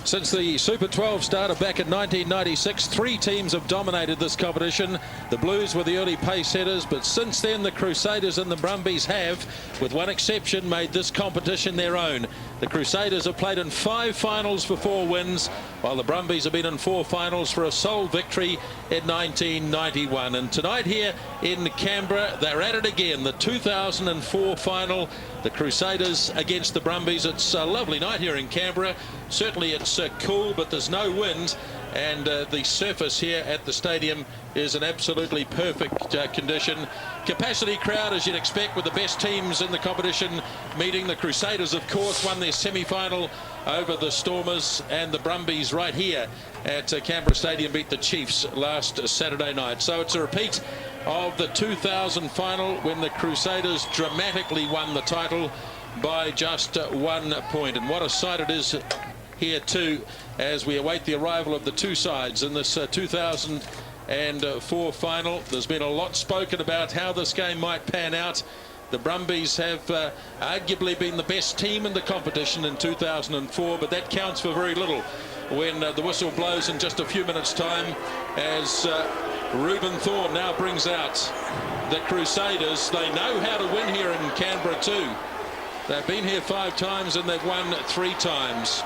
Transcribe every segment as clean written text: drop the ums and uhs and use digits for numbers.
Since the Super 12 started back in 1996, 3 teams have dominated this competition. The Blues were the early pace setters, but since then the Crusaders and the Brumbies have, with one exception, made this competition their own. The Crusaders have played in 5 finals for 4 wins, while the Brumbies have been in 4 finals for a sole victory in 1991. And tonight here in Canberra, they're at it again, the 2004 final. The Crusaders against the Brumbies. It's a lovely night here in Canberra. Certainly it's cool, but there's no wind, and the surface here at the stadium is an absolutely perfect condition. Capacity crowd, as you'd expect, with the best teams in the competition meeting. The Crusaders, of course, won their semi-final over the Stormers, and the Brumbies right here at Canberra Stadium beat the Chiefs last Saturday night. So it's a repeat of the 2000 final, when the Crusaders dramatically won the title by just 1 point. And what a sight it is here too, as we await the arrival of the 2 sides in this 2004 final. There's been a lot spoken about how this game might pan out. The Brumbies have arguably been the best team in the competition in 2004, but that counts for very little when the whistle blows in just a few minutes' time, as Reuben Thorne now brings out the Crusaders. They know how to win here in Canberra too. They've been here 5 times and they've won 3 times.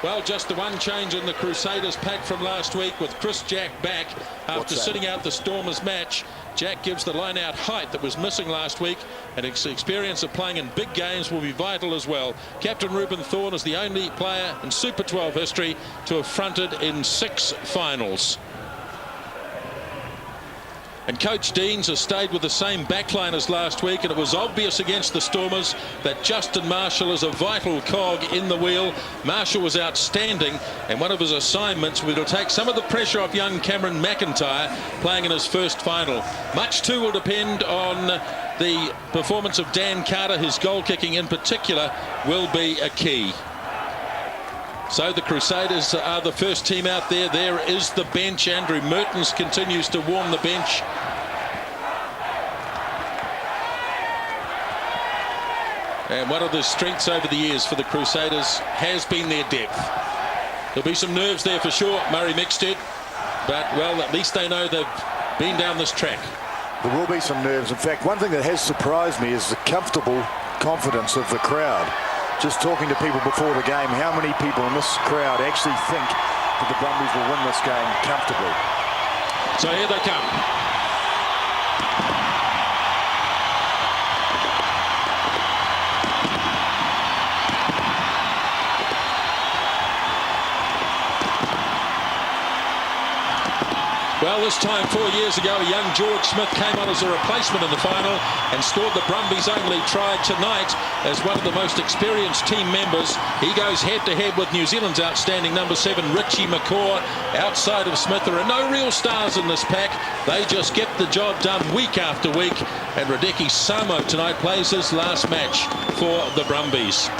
Well, just the one change in the Crusaders pack from last week, with Chris Jack back after sitting out the Stormers match. Jack gives the line-out height that was missing last week, and his experience of playing in big games will be vital as well. Captain Reuben Thorne is the only player in Super 12 history to have fronted in 6 finals. And Coach Deans has stayed with the same backline as last week, and it was obvious against the Stormers that Justin Marshall is a vital cog in the wheel. Marshall was outstanding, and one of his assignments will take some of the pressure off young Cameron McIntyre playing in his first final. Much too will depend on the performance of Dan Carter. His goal kicking in particular will be a key. So the Crusaders are the first team out there. There is the bench. Andrew Mertens continues to warm the bench. And one of the strengths over the years for the Crusaders has been their depth. There'll be some nerves there for sure, Murray Mixted. But, well, at least they know they've been down this track. There will be some nerves. In fact, one thing that has surprised me is the comfortable confidence of the crowd. Just talking to people before the game, how many people in this crowd actually think that the Brumbies will win this game comfortably? So here they come. Well, this time 4 years ago, a young George Smith came on as a replacement in the final and scored the Brumbies' only try. Tonight, as one of the most experienced team members, he goes head-to-head with New Zealand's outstanding number 7, Richie McCaw. Outside of Smith, there are no real stars in this pack. They just get the job done week after week. And Radeki Samo tonight plays his last match for the Brumbies.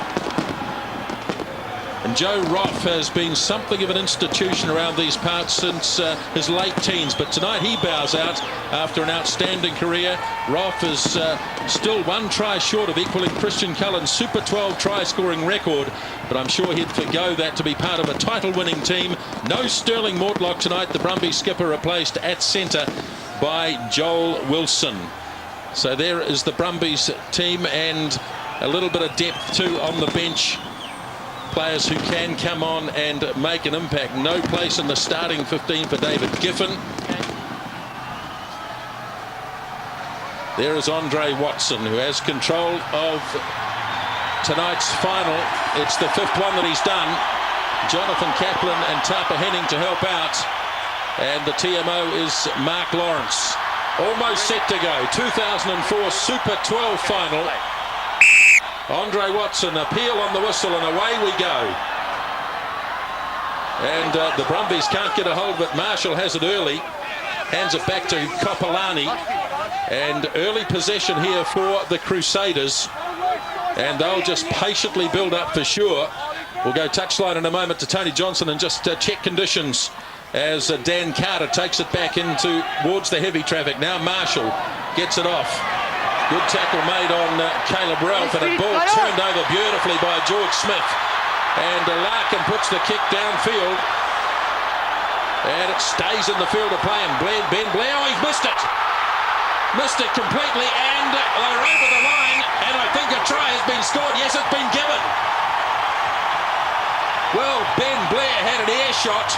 And Joe Roff has been something of an institution around these parts since his late teens, but tonight he bows out after an outstanding career. Roff is still 1 try short of equaling Christian Cullen's Super 12 try-scoring record, but I'm sure he'd forgo that to be part of a title-winning team. No Sterling Mortlock tonight. The Brumbies skipper replaced at centre by Joel Wilson. So there is the Brumbies team, and a little bit of depth too on the bench. Players who can come on and make an impact. No place in the starting 15 for David Giffen. There is Andre Watson, who has control of tonight's final. It's the 5th one that he's done. Jonathan Kaplan and Tapa Henning to help out. And the TMO is Mark Lawrence. Almost set to go. 2004 Super 12 final. Andre Watson, appeal on the whistle, and away we go. And the Brumbies can't get a hold of it. Marshall has it early, hands it back to Kopolani, and early possession here for the Crusaders, and they'll just patiently build up for sure. We'll go touchline in a moment to Tony Johnson and just check conditions as Dan Carter takes it back towards the heavy traffic. Now Marshall gets it off. Good tackle made on Caleb Ralph, and a ball turned over beautifully by George Smith. And Larkin puts the kick downfield. And it stays in the field of play. And Ben Blair, oh, he's missed it. Missed it completely. And they're over the line. And I think a try has been scored. Yes, it's been given. Well, Ben Blair had an ear shot.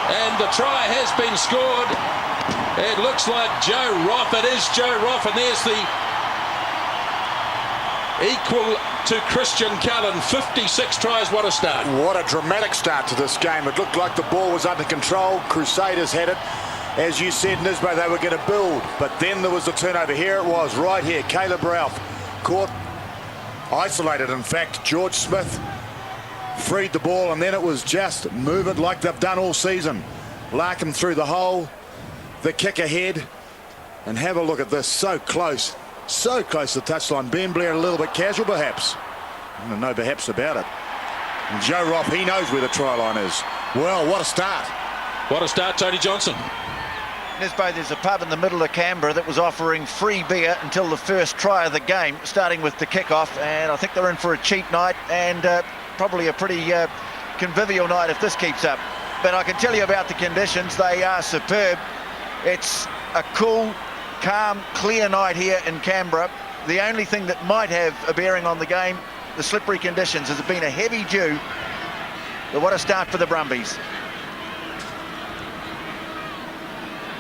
And the try has been scored. It looks like Joe Roth. It is Joe Roth. And there's the equal to Christian Cullen. 56 tries. What a start. What a dramatic start to this game. It looked like the ball was under control. Crusaders had it. As you said, Nisbo, they were going to build. But then there was the turnover. Here it was, right here. Caleb Ralph caught, isolated, in fact. George Smith freed the ball, and then it was just move it like they've done all season. Larkin through the hole. The kick ahead. And have a look at this. So close. So close to the touchline. Ben Blair a little bit casual, perhaps. No perhaps about it. And Joe Roth, he knows where the try line is. Well, what a start. What a start, Tony Johnson. Nisbo, there's a pub in the middle of Canberra that was offering free beer until the first try of the game, starting with the kickoff. And I think they're in for a cheap night and probably a pretty convivial night if this keeps up. But I can tell you about the conditions. They are superb. It's a cool, calm, clear night here in Canberra. The only thing that might have a bearing on the game, the slippery conditions. Has been a heavy dew. But what a start for the Brumbies.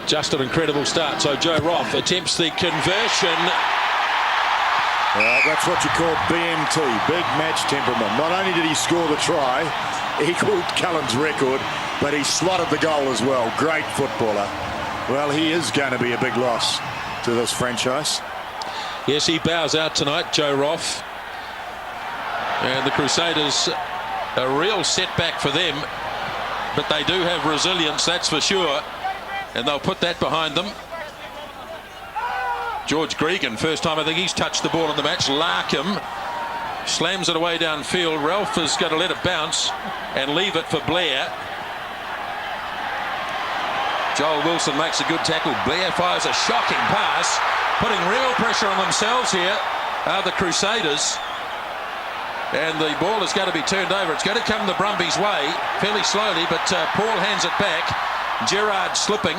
Just an incredible start. So Joe Roth attempts the conversion. That's what you call BMT, big match temperament. Not only did he score the try, he equaled Cullen's record, but he slotted the goal as well. Great footballer. Well, he is going to be a big loss to this franchise. Yes, he bows out tonight, Joe Roth. And the Crusaders, a real setback for them. But they do have resilience, that's for sure. And they'll put that behind them. George Gregan, first time I think he's touched the ball in the match. Larkham slams it away downfield. Ralph is going to let it bounce and leave it for Blair. Joel Wilson makes a good tackle. Blair fires a shocking pass. Putting real pressure on themselves here are the Crusaders. And the ball is going to be turned over. It's going to come the Brumbies' way fairly slowly, but Paul hands it back. Gerrard slipping.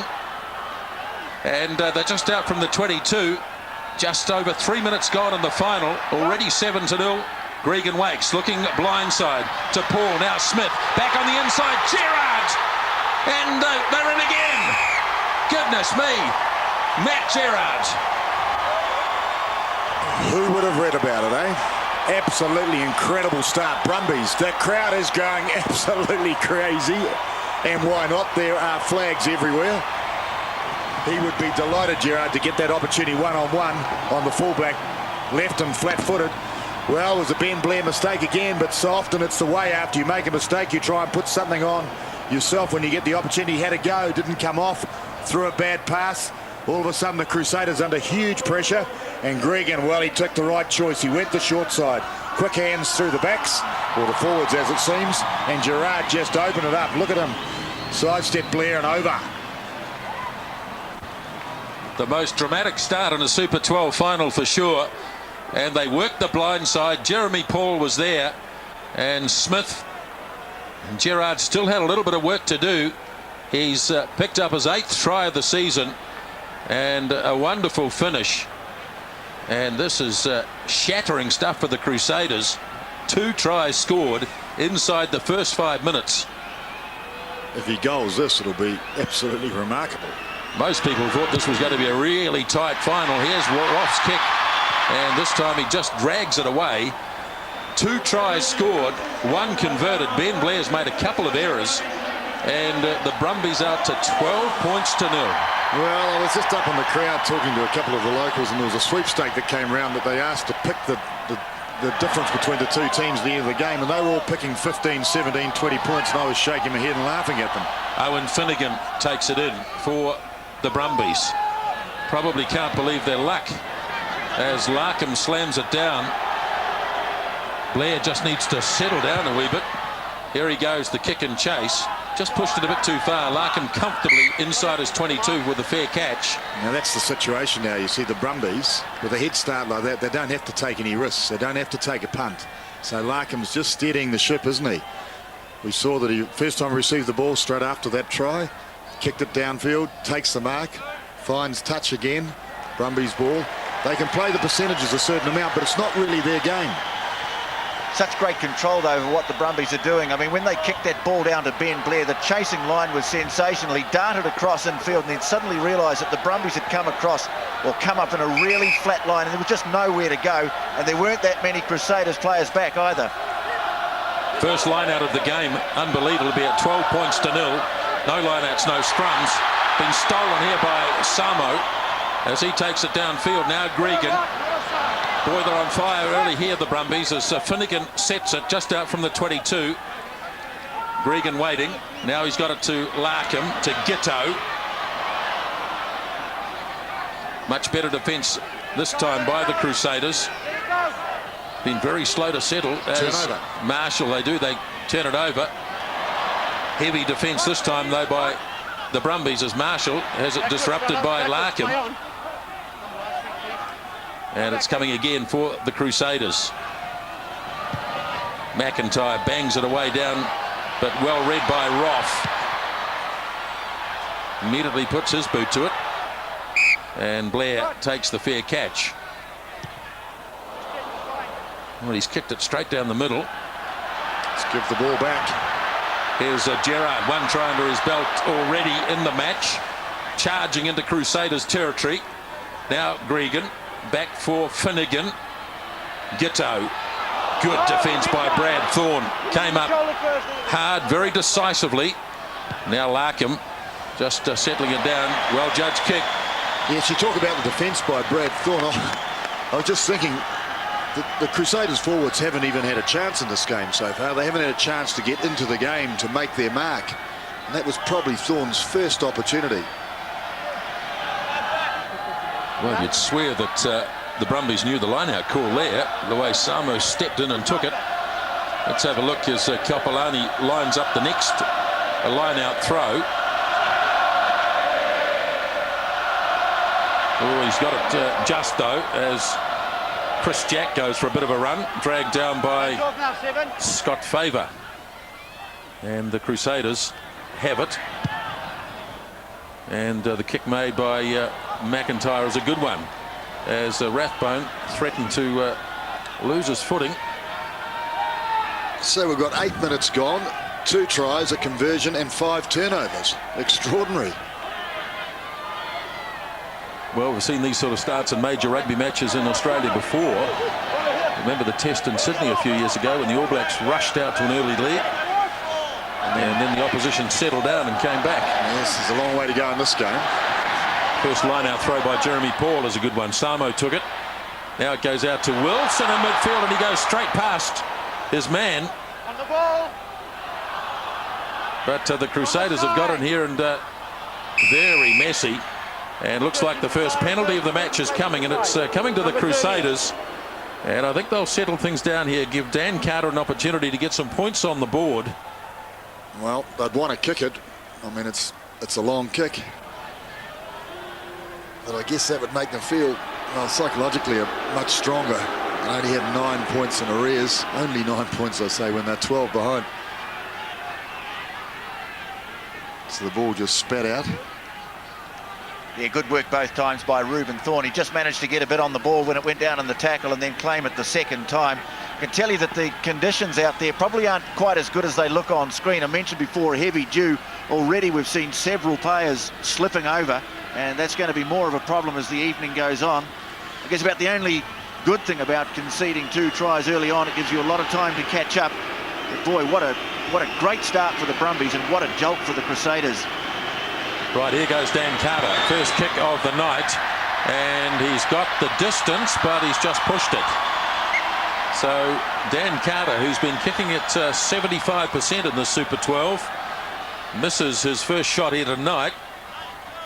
And they're just out from the 22. Just over 3 minutes gone in the final. Already 7-0. Gregan Wakes looking blindside to Paul. Now Smith back on the inside. Gerrard! And they're in again. Goodness me. Matt Gerrard. Who would have read about it, eh? Absolutely incredible start. Brumbies, the crowd is going absolutely crazy. And why not? There are flags everywhere. He would be delighted, Gerrard, to get that opportunity one-on-one on the fullback. Left him flat-footed. Well, it was a Ben Blair mistake again, but so often it's the way after you make a mistake, you try and put something on yourself when you get the opportunity. Had a go, didn't come off, threw a bad pass. All of a sudden, the Crusaders under huge pressure. And Gregan, well, he took the right choice. He went the short side. Quick hands through the backs, or the forwards as it seems. And Gerrard just opened it up. Look at him. Sidestep Blair and over. The most dramatic start in a Super 12 final for sure. And they worked the blind side. Jeremy Paul was there. And Smith and Gerrard still had a little bit of work to do. He's picked up his 8th try of the season. And a wonderful finish. And this is shattering stuff for the Crusaders. 2 tries scored inside the first 5 minutes. If he goals this, it'll be absolutely remarkable. Most people thought this was going to be a really tight final. Here's Roth's kick. And this time he just drags it away. 2 tries scored, 1 converted. Ben Blair's made a couple of errors. And the Brumbies out to 12 points to 0. Well, I was just up in the crowd talking to a couple of the locals, and there was a sweepstake that came round that they asked to pick the difference between the two teams at the end of the game, and they were all picking 15, 17, 20 points, and I was shaking my head and laughing at them. Owen Finnegan takes it in for the Brumbies. Probably can't believe their luck as Larkham slams it down. Blair just needs to settle down a wee bit. Here he goes, the kick and chase. Just pushed it a bit too far. Larkham comfortably inside his 22 with a fair catch. Now that's the situation now. You see the Brumbies with a head start like that, they don't have to take any risks. They don't have to take a punt. So Larkham's just steadying the ship, isn't he? We saw that he first time he received the ball straight after that try, kicked it downfield, takes the mark, finds touch again. Brumbies ball. They can play the percentages a certain amount, but it's not really their game. Such great control over what the Brumbies are doing. I mean, when they kicked that ball down to Ben Blair, the chasing line was sensational. He darted across infield and then suddenly realised that the Brumbies had come across or come up in a really flat line and there was just nowhere to go, and there weren't that many Crusaders players back either. First line out of the game, unbelievable, be at 12 points to 0. No line-outs, no scrums. Been stolen here by Samo as he takes it downfield. Now Gregan. Boy, they're on fire early here, the Brumbies, as Finnegan sets it just out from the 22. Gregan waiting. Now he's got it to Larkham, to Gitto. Much better defence this time by the Crusaders. Been very slow to settle. As Marshall, they turn it over. Heavy defence this time, though, by the Brumbies, as Marshall has it disrupted by Larkham. And it's coming again for the Crusaders. McIntyre bangs it away down, but well read by Roth. Immediately puts his boot to it. And Blair takes the fair catch. Well, he's kicked it straight down the middle. Let's give the ball back. Here's Gerard, one try under his belt already in the match. Charging into Crusaders territory. Now Gregan. Back for Finnegan. Gitto. Good defence by Brad Thorne. Came up hard, very decisively. Now Larkham just settling it down. Well judged kick. Yes, you talk about the defence by Brad Thorne. I was just thinking the Crusaders forwards haven't even had a chance in this game so far. They haven't had a chance to get into the game to make their mark. And that was probably Thorne's first opportunity. Well, you'd swear that the Brumbies knew the line-out call there, the way Samo stepped in and took it. Let's have a look as Kapolani lines up the next line-out throw. Oh, he's got it just, though, as Chris Jack goes for a bit of a run, dragged down by Scott Favour. And the Crusaders have it. And the kick made by McIntyre is a good one, as Rathbone threatened to lose his footing. So we've got 8 minutes gone, 2 tries, a conversion and 5 turnovers. Extraordinary. Well, we've seen these sort of starts in major rugby matches in Australia before. Remember the test in Sydney a few years ago when the All Blacks rushed out to an early lead. And then the opposition settled down and came back. Yes, there's a long way to go in this game. First line-out throw by Jeremy Paul is a good one. Samo took it. Now it goes out to Wilson in midfield, and he goes straight past his man. On the ball. But the Crusaders have got in here and very messy. And looks like the first penalty of the match is coming, and it's coming to the Crusaders. And I think they'll settle things down here, give Dan Carter an opportunity to get some points on the board. Well, they'd want to kick it. I mean, it's a long kick. But I guess that would make them feel, well, psychologically much stronger. They only have 9 points in arrears. Only 9 points, I say, when they're 12 behind. So the ball just spat out. Yeah, good work both times by Reuben Thorne. He just managed to get a bit on the ball when it went down in the tackle and then claim it the second time. I can tell you that the conditions out there probably aren't quite as good as they look on screen. I mentioned before, heavy dew. Already we've seen several players slipping over, and that's going to be more of a problem as the evening goes on. I guess about the only good thing about conceding 2 tries early on, it gives you a lot of time to catch up. But boy, what a great start for the Brumbies, and what a jolt for the Crusaders. Right, here goes Dan Carter, first kick of the night, and he's got the distance, but he's just pushed it. So Dan Carter, who's been kicking at 75% in the Super 12, misses his first shot here tonight,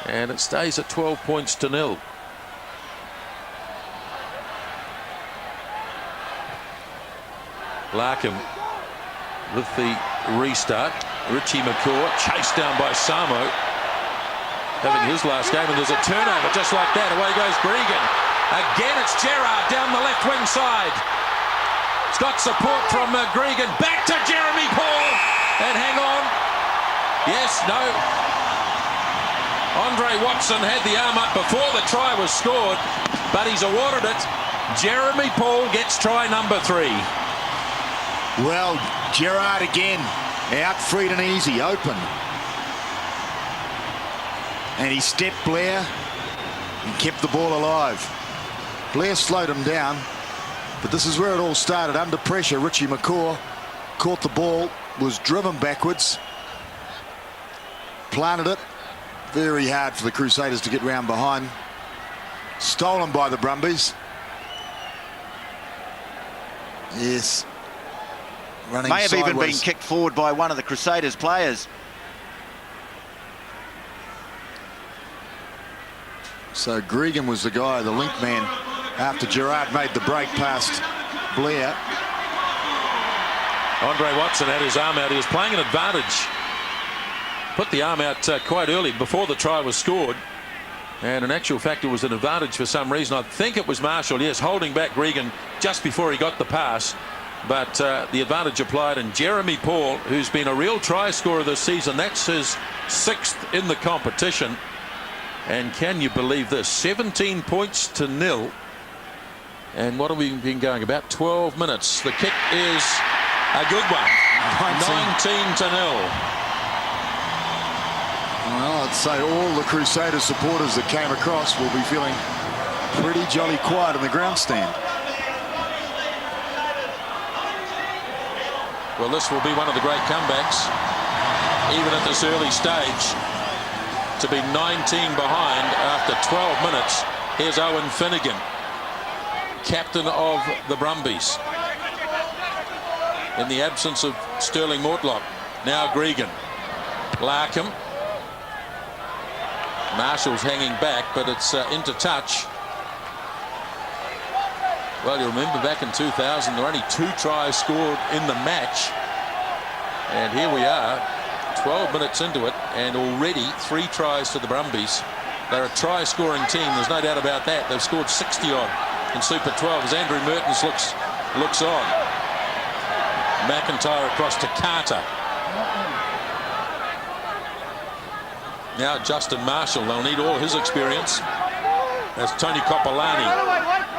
and it stays at 12 points to 0. Larkham with the restart. Richie McCaw chased down by Samo, having his last game, and there's a turnover just like that. Away goes Gregan. Again, it's Gerard down the left wing side. It's got support from Gregan. Back to Jeremy Paul. And hang on. Yes, no. Andre Watson had the arm up before the try was scored, but he's awarded it. Jeremy Paul gets try number 3. Well, Gerard again, out free and easy, open. And he stepped Blair and kept the ball alive. Blair slowed him down, but this is where it all started. Under pressure, Richie McCaw caught the ball, was driven backwards, planted it. Very hard for the Crusaders to get round behind. Stolen by the Brumbies. Yes. Running may have sideways. even been kicked forward by one of the Crusaders players. So Gregan was the guy, the link man, after Gerard made the break past Blair. Andre Watson had his arm out. He was playing an advantage. Put the arm out quite early before the try was scored. And in actual fact, it was an advantage for some reason. I think it was Marshall, yes, holding back Gregan just before he got the pass. But the advantage applied, and Jeremy Paul, who's been a real try scorer this season, that's his 6th in the competition. And can you believe this? 17 points to 0. And what have we been going? About 12 minutes. The kick is a good one. 19 to 0. Well, I'd say all the Crusaders supporters that came across will be feeling pretty jolly quiet in the grandstand. Well, this will be one of the great comebacks, even at this early stage. To be 19 behind after 12 minutes. Here's Owen Finnegan, captain of the Brumbies, in the absence of Sterling Mortlock. Now Gregan. Larkham. Marshall's hanging back, but it's into touch. Well, you remember back in 2000, there were only 2 tries scored in the match. And here we are, 12 minutes into it, and already 3 tries to the Brumbies. They're a try-scoring team, there's no doubt about that. They've scored 60-odd in Super 12 as Andrew Mertens looks on. McIntyre across to Carter. Now Justin Marshall, they'll need all his experience. That's Tony Copolani,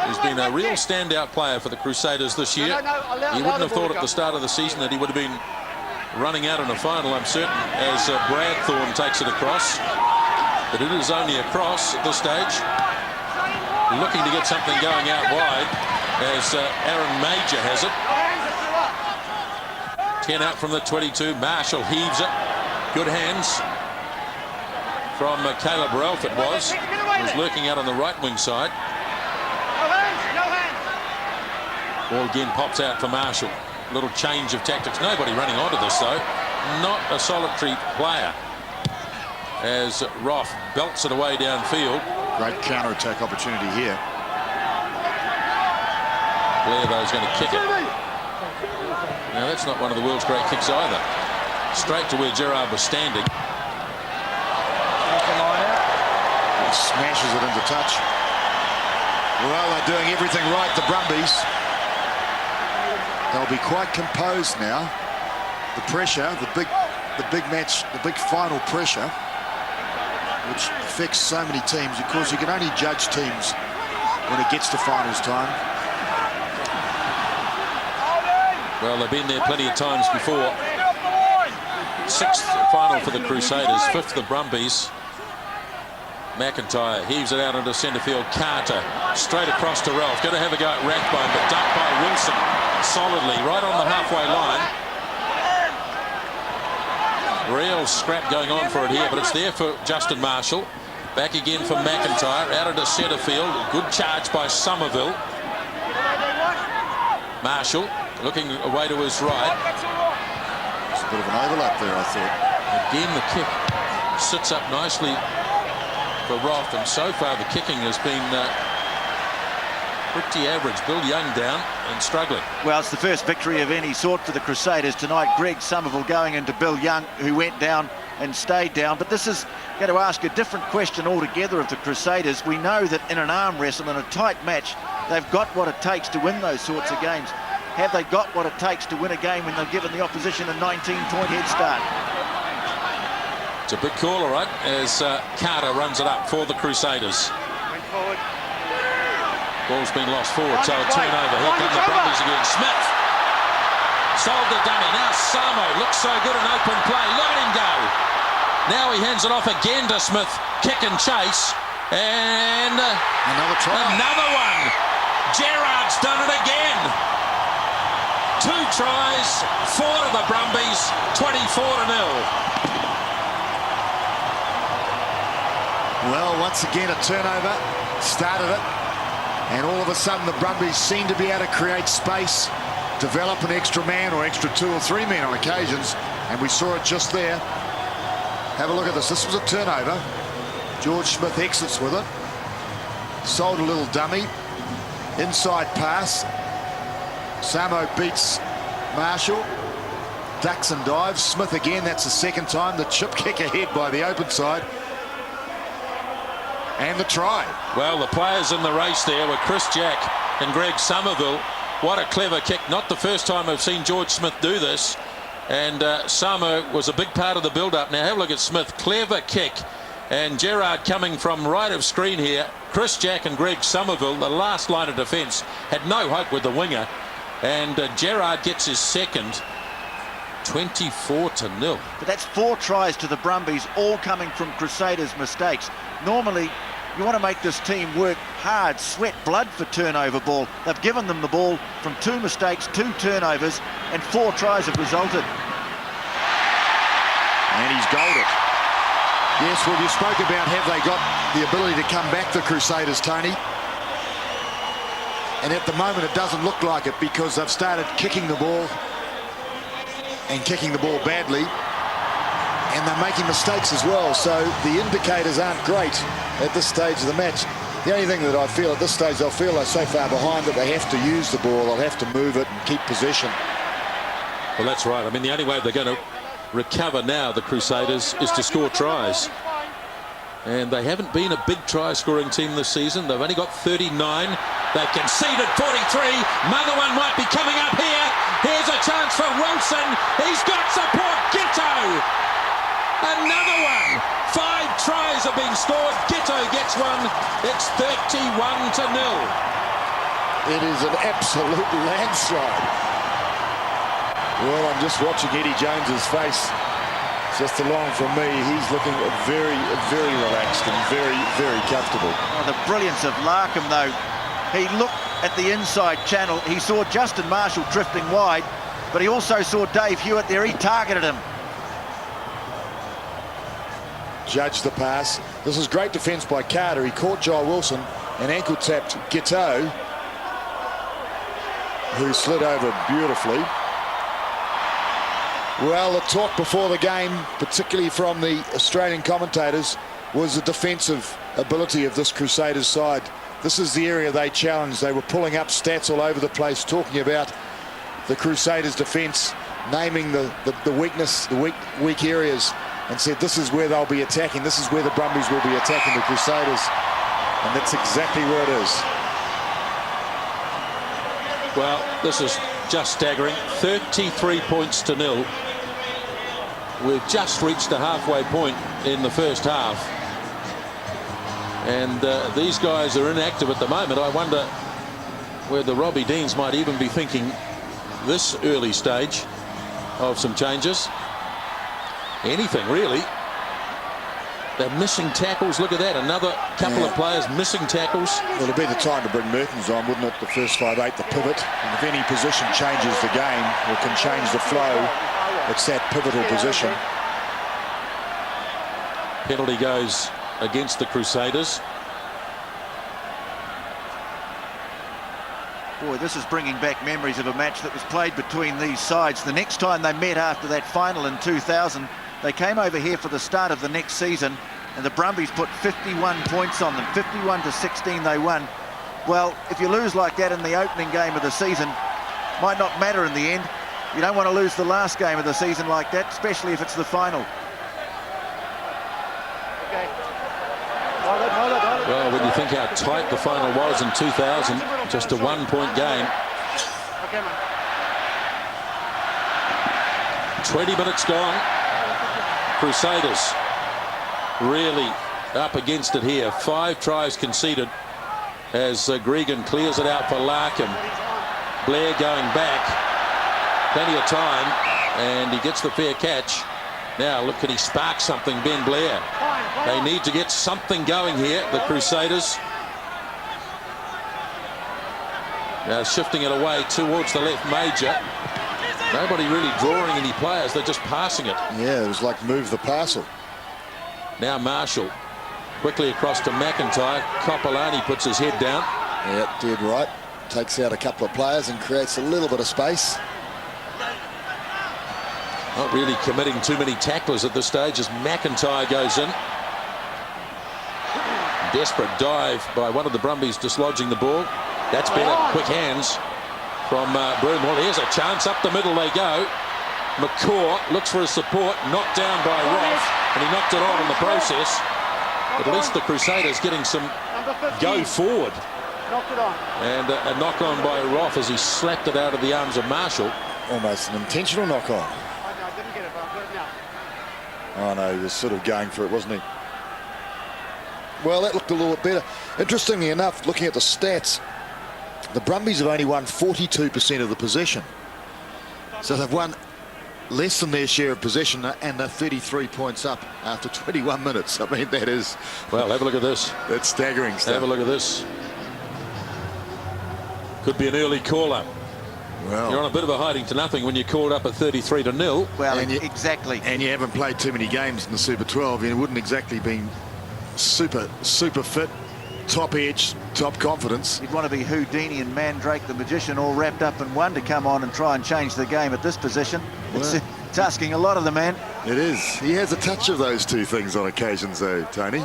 who's been a real standout player for the Crusaders this year. You wouldn't have thought at the start of the season that he would have been running out in a final, I'm certain, as Brad Thorne takes it across. But it is only a cross at this stage. Looking to get something going out wide as Aaron Major has it. 10 out from the 22. Marshall heaves it. Good hands from Caleb Ralph, it was. He was lurking out on the right wing side. Ball again pops out for Marshall. Little change of tactics. Nobody running onto this, though. Not a solitary player. As Roth belts it away downfield. Great counter-attack opportunity here. Blair, though, is going to kick it. Now, that's not one of the world's great kicks either. Straight to where Gerard was standing. He smashes it into touch. Well, they're doing everything right, the Brumbies. They'll be quite composed now. The pressure, the big match, the big final pressure, which affects so many teams, because you can only judge teams when it gets to finals time. Well, they've been there plenty of times before. 6th final for the Crusaders, 5th the Brumbies. McIntyre heaves it out into centre field. Carter straight across to Ralph. Going to have a go at Rathbone, but ducked by Wilson solidly right on the halfway line. Real scrap going on for it here, but it's there for Justin Marshall. Back again for McIntyre, out into centre field. Good charge by Somerville. Marshall looking away to his right. It's a bit of an overlap there, I thought. Again, the kick sits up nicely for Roth, and so far the kicking has been pretty average. Bill Young down and struggling. Well, it's the first victory of any sort for the Crusaders tonight. Greg Somerville going into Bill Young, who went down and stayed down. But this is going to ask a different question altogether of the Crusaders. We know that in an arm wrestle, in a tight match, they've got what it takes to win those sorts of games. Have they got what it takes to win a game when they've given the opposition a 19-point head start? It's a big call, all right, as Carter runs it up for the Crusaders. Forward. Ball's been lost forward, so a turnover. Here come the Brumbies again. Smith sold the dummy. Now Samo looks so good in open play. Look at him go. Now he hands it off again to Smith. Kick and chase. And Another try. Another one. Gerrard's done it again. 2 tries, 4 to the Brumbies, 24-0. Well, once again, a turnover started it, and all of a sudden the Brumbies seem to be able to create space, develop an extra man or extra 2 or 3 men on occasions, and we saw it just there. Have a look at this. This was a turnover. George Smith exits with it. Sold a little dummy. Inside pass. Samo beats Marshall. Ducks and dives. Smith again. That's the second time. The chip kick ahead by the open side. And the try. Well, the players in the race there were Chris Jack and Greg Somerville. What a clever kick. Not the first time I've seen George Smith do this. And Samo was a big part of the build-up. Now have a look at Smith. Clever kick. And Gerrard coming from right of screen here. Chris Jack and Greg Somerville, the last line of defence, had no hope with the winger. And Gerrard gets his second. 24-0. But that's 4 tries to the Brumbies, all coming from Crusaders' mistakes. Normally, you want to make this team work hard, sweat blood for turnover ball. They've given them the ball from 2 mistakes, 2 turnovers, and 4 tries have resulted. And he's goaled it. Yes, well, you spoke about have they got the ability to come back, the Crusaders, Tony. And at the moment, it doesn't look like it because they've started kicking the ball and kicking the ball badly. And they're making mistakes as well, so the indicators aren't great at this stage of the match. The only thing that I feel at this stage, they'll feel they're so far behind that they have to use the ball, they'll have to move it and keep possession. Well, that's right. I mean, the only way they're going to recover now, the Crusaders, is to score tries. And they haven't been a big try-scoring team this season. They've only got 39. They've conceded 43. Another one might be coming up here. Here's a chance for Wilson. He's got support. Ghetto. Another one. 5 tries have been scored. Ghetto gets one. It's 31-0. It is an absolute landslide. Well, I'm just watching Eddie Jones's face. Just along from me, he's looking very, very relaxed and very, very comfortable. Oh, the brilliance of Larkham, though. He looked at the inside channel. He saw Justin Marshall drifting wide, but he also saw Dave Hewitt there. He targeted him. Judged the pass. This is great defence by Carter. He caught Joel Wilson and ankle tapped Giteau, who slid over beautifully. Well, the talk before the game, particularly from the Australian commentators, was the defensive ability of this Crusaders side. This is the area they challenged. They were pulling up stats all over the place, talking about the Crusaders' defence, naming the weakness, the weak areas, and said this is where they'll be attacking. This is where the Brumbies will be attacking the Crusaders. And that's exactly where it is. Well, this is just staggering. 33 points to 0. We've just reached the halfway point in the first half. And these guys are inactive at the moment. I wonder whether Robbie Deans might even be thinking this early stage of some changes. Anything, really. They're missing tackles. Look at that. Another couple of players missing tackles. Well, it'll be the time to bring Mertens on, wouldn't it? The first 5-8, the pivot. And if any position changes the game or can change the flow, it's that pivotal position. Penalty goes against the Crusaders. Boy, this is bringing back memories of a match that was played between these sides. The next time they met after that final in 2000, they came over here for the start of the next season, and the Brumbies put 51 points on them. 51-16 they won. Well, if you lose like that in the opening game of the season, might not matter in the end. You don't want to lose the last game of the season like that, especially if it's the final. Well, when you think how tight the final was in 2000, just a 1-point game. 20 minutes gone. Crusaders really up against it here. 5 tries conceded as Gregan clears it out for Larkin. Blair going back. Plenty of time, and he gets the fair catch. Now look, can he spark something, Ben Blair? They need to get something going here, the Crusaders. Now shifting it away towards the left, Major. Nobody really drawing any players, they're just passing it. Yeah, it was like move the parcel. Now Marshall quickly across to McIntyre. Copolani puts his head down. Yeah, dead right. Takes out a couple of players and creates a little bit of space. Not really committing too many tacklers at this stage as McIntyre goes in. Desperate dive by one of the Brumbies dislodging the ball. That's better. Quick hands from Broomwell. Here's a chance. Up the middle they go. McCaw looks for his support. Knocked down by Roth, and he knocked it on in the process. At least the Crusaders getting some go forward. And a knock on by Roth as he slapped it out of the arms of Marshall. Almost an intentional knock on. Oh no, he was sort of going for it, wasn't he? Well, that looked a little bit better. Interestingly enough, looking at the stats, the Brumbies have only won 42% of the possession. So they've won less than their share of possession, and they're 33 points up after 21 minutes. I mean, that is... Well, have a look at this. That's staggering stuff. Have a look at this. Could be an early caller. Well, you're on a bit of a hiding to nothing when you're called up at 33-0. Well, exactly. And you haven't played too many games in the Super 12. You wouldn't exactly been super fit, top edge, top confidence. You'd want to be Houdini and Mandrake the Magician all wrapped up in one to come on and try and change the game at this position. Well, it's asking a lot of the man. It is. He has a touch of those two things on occasions, though, Tony.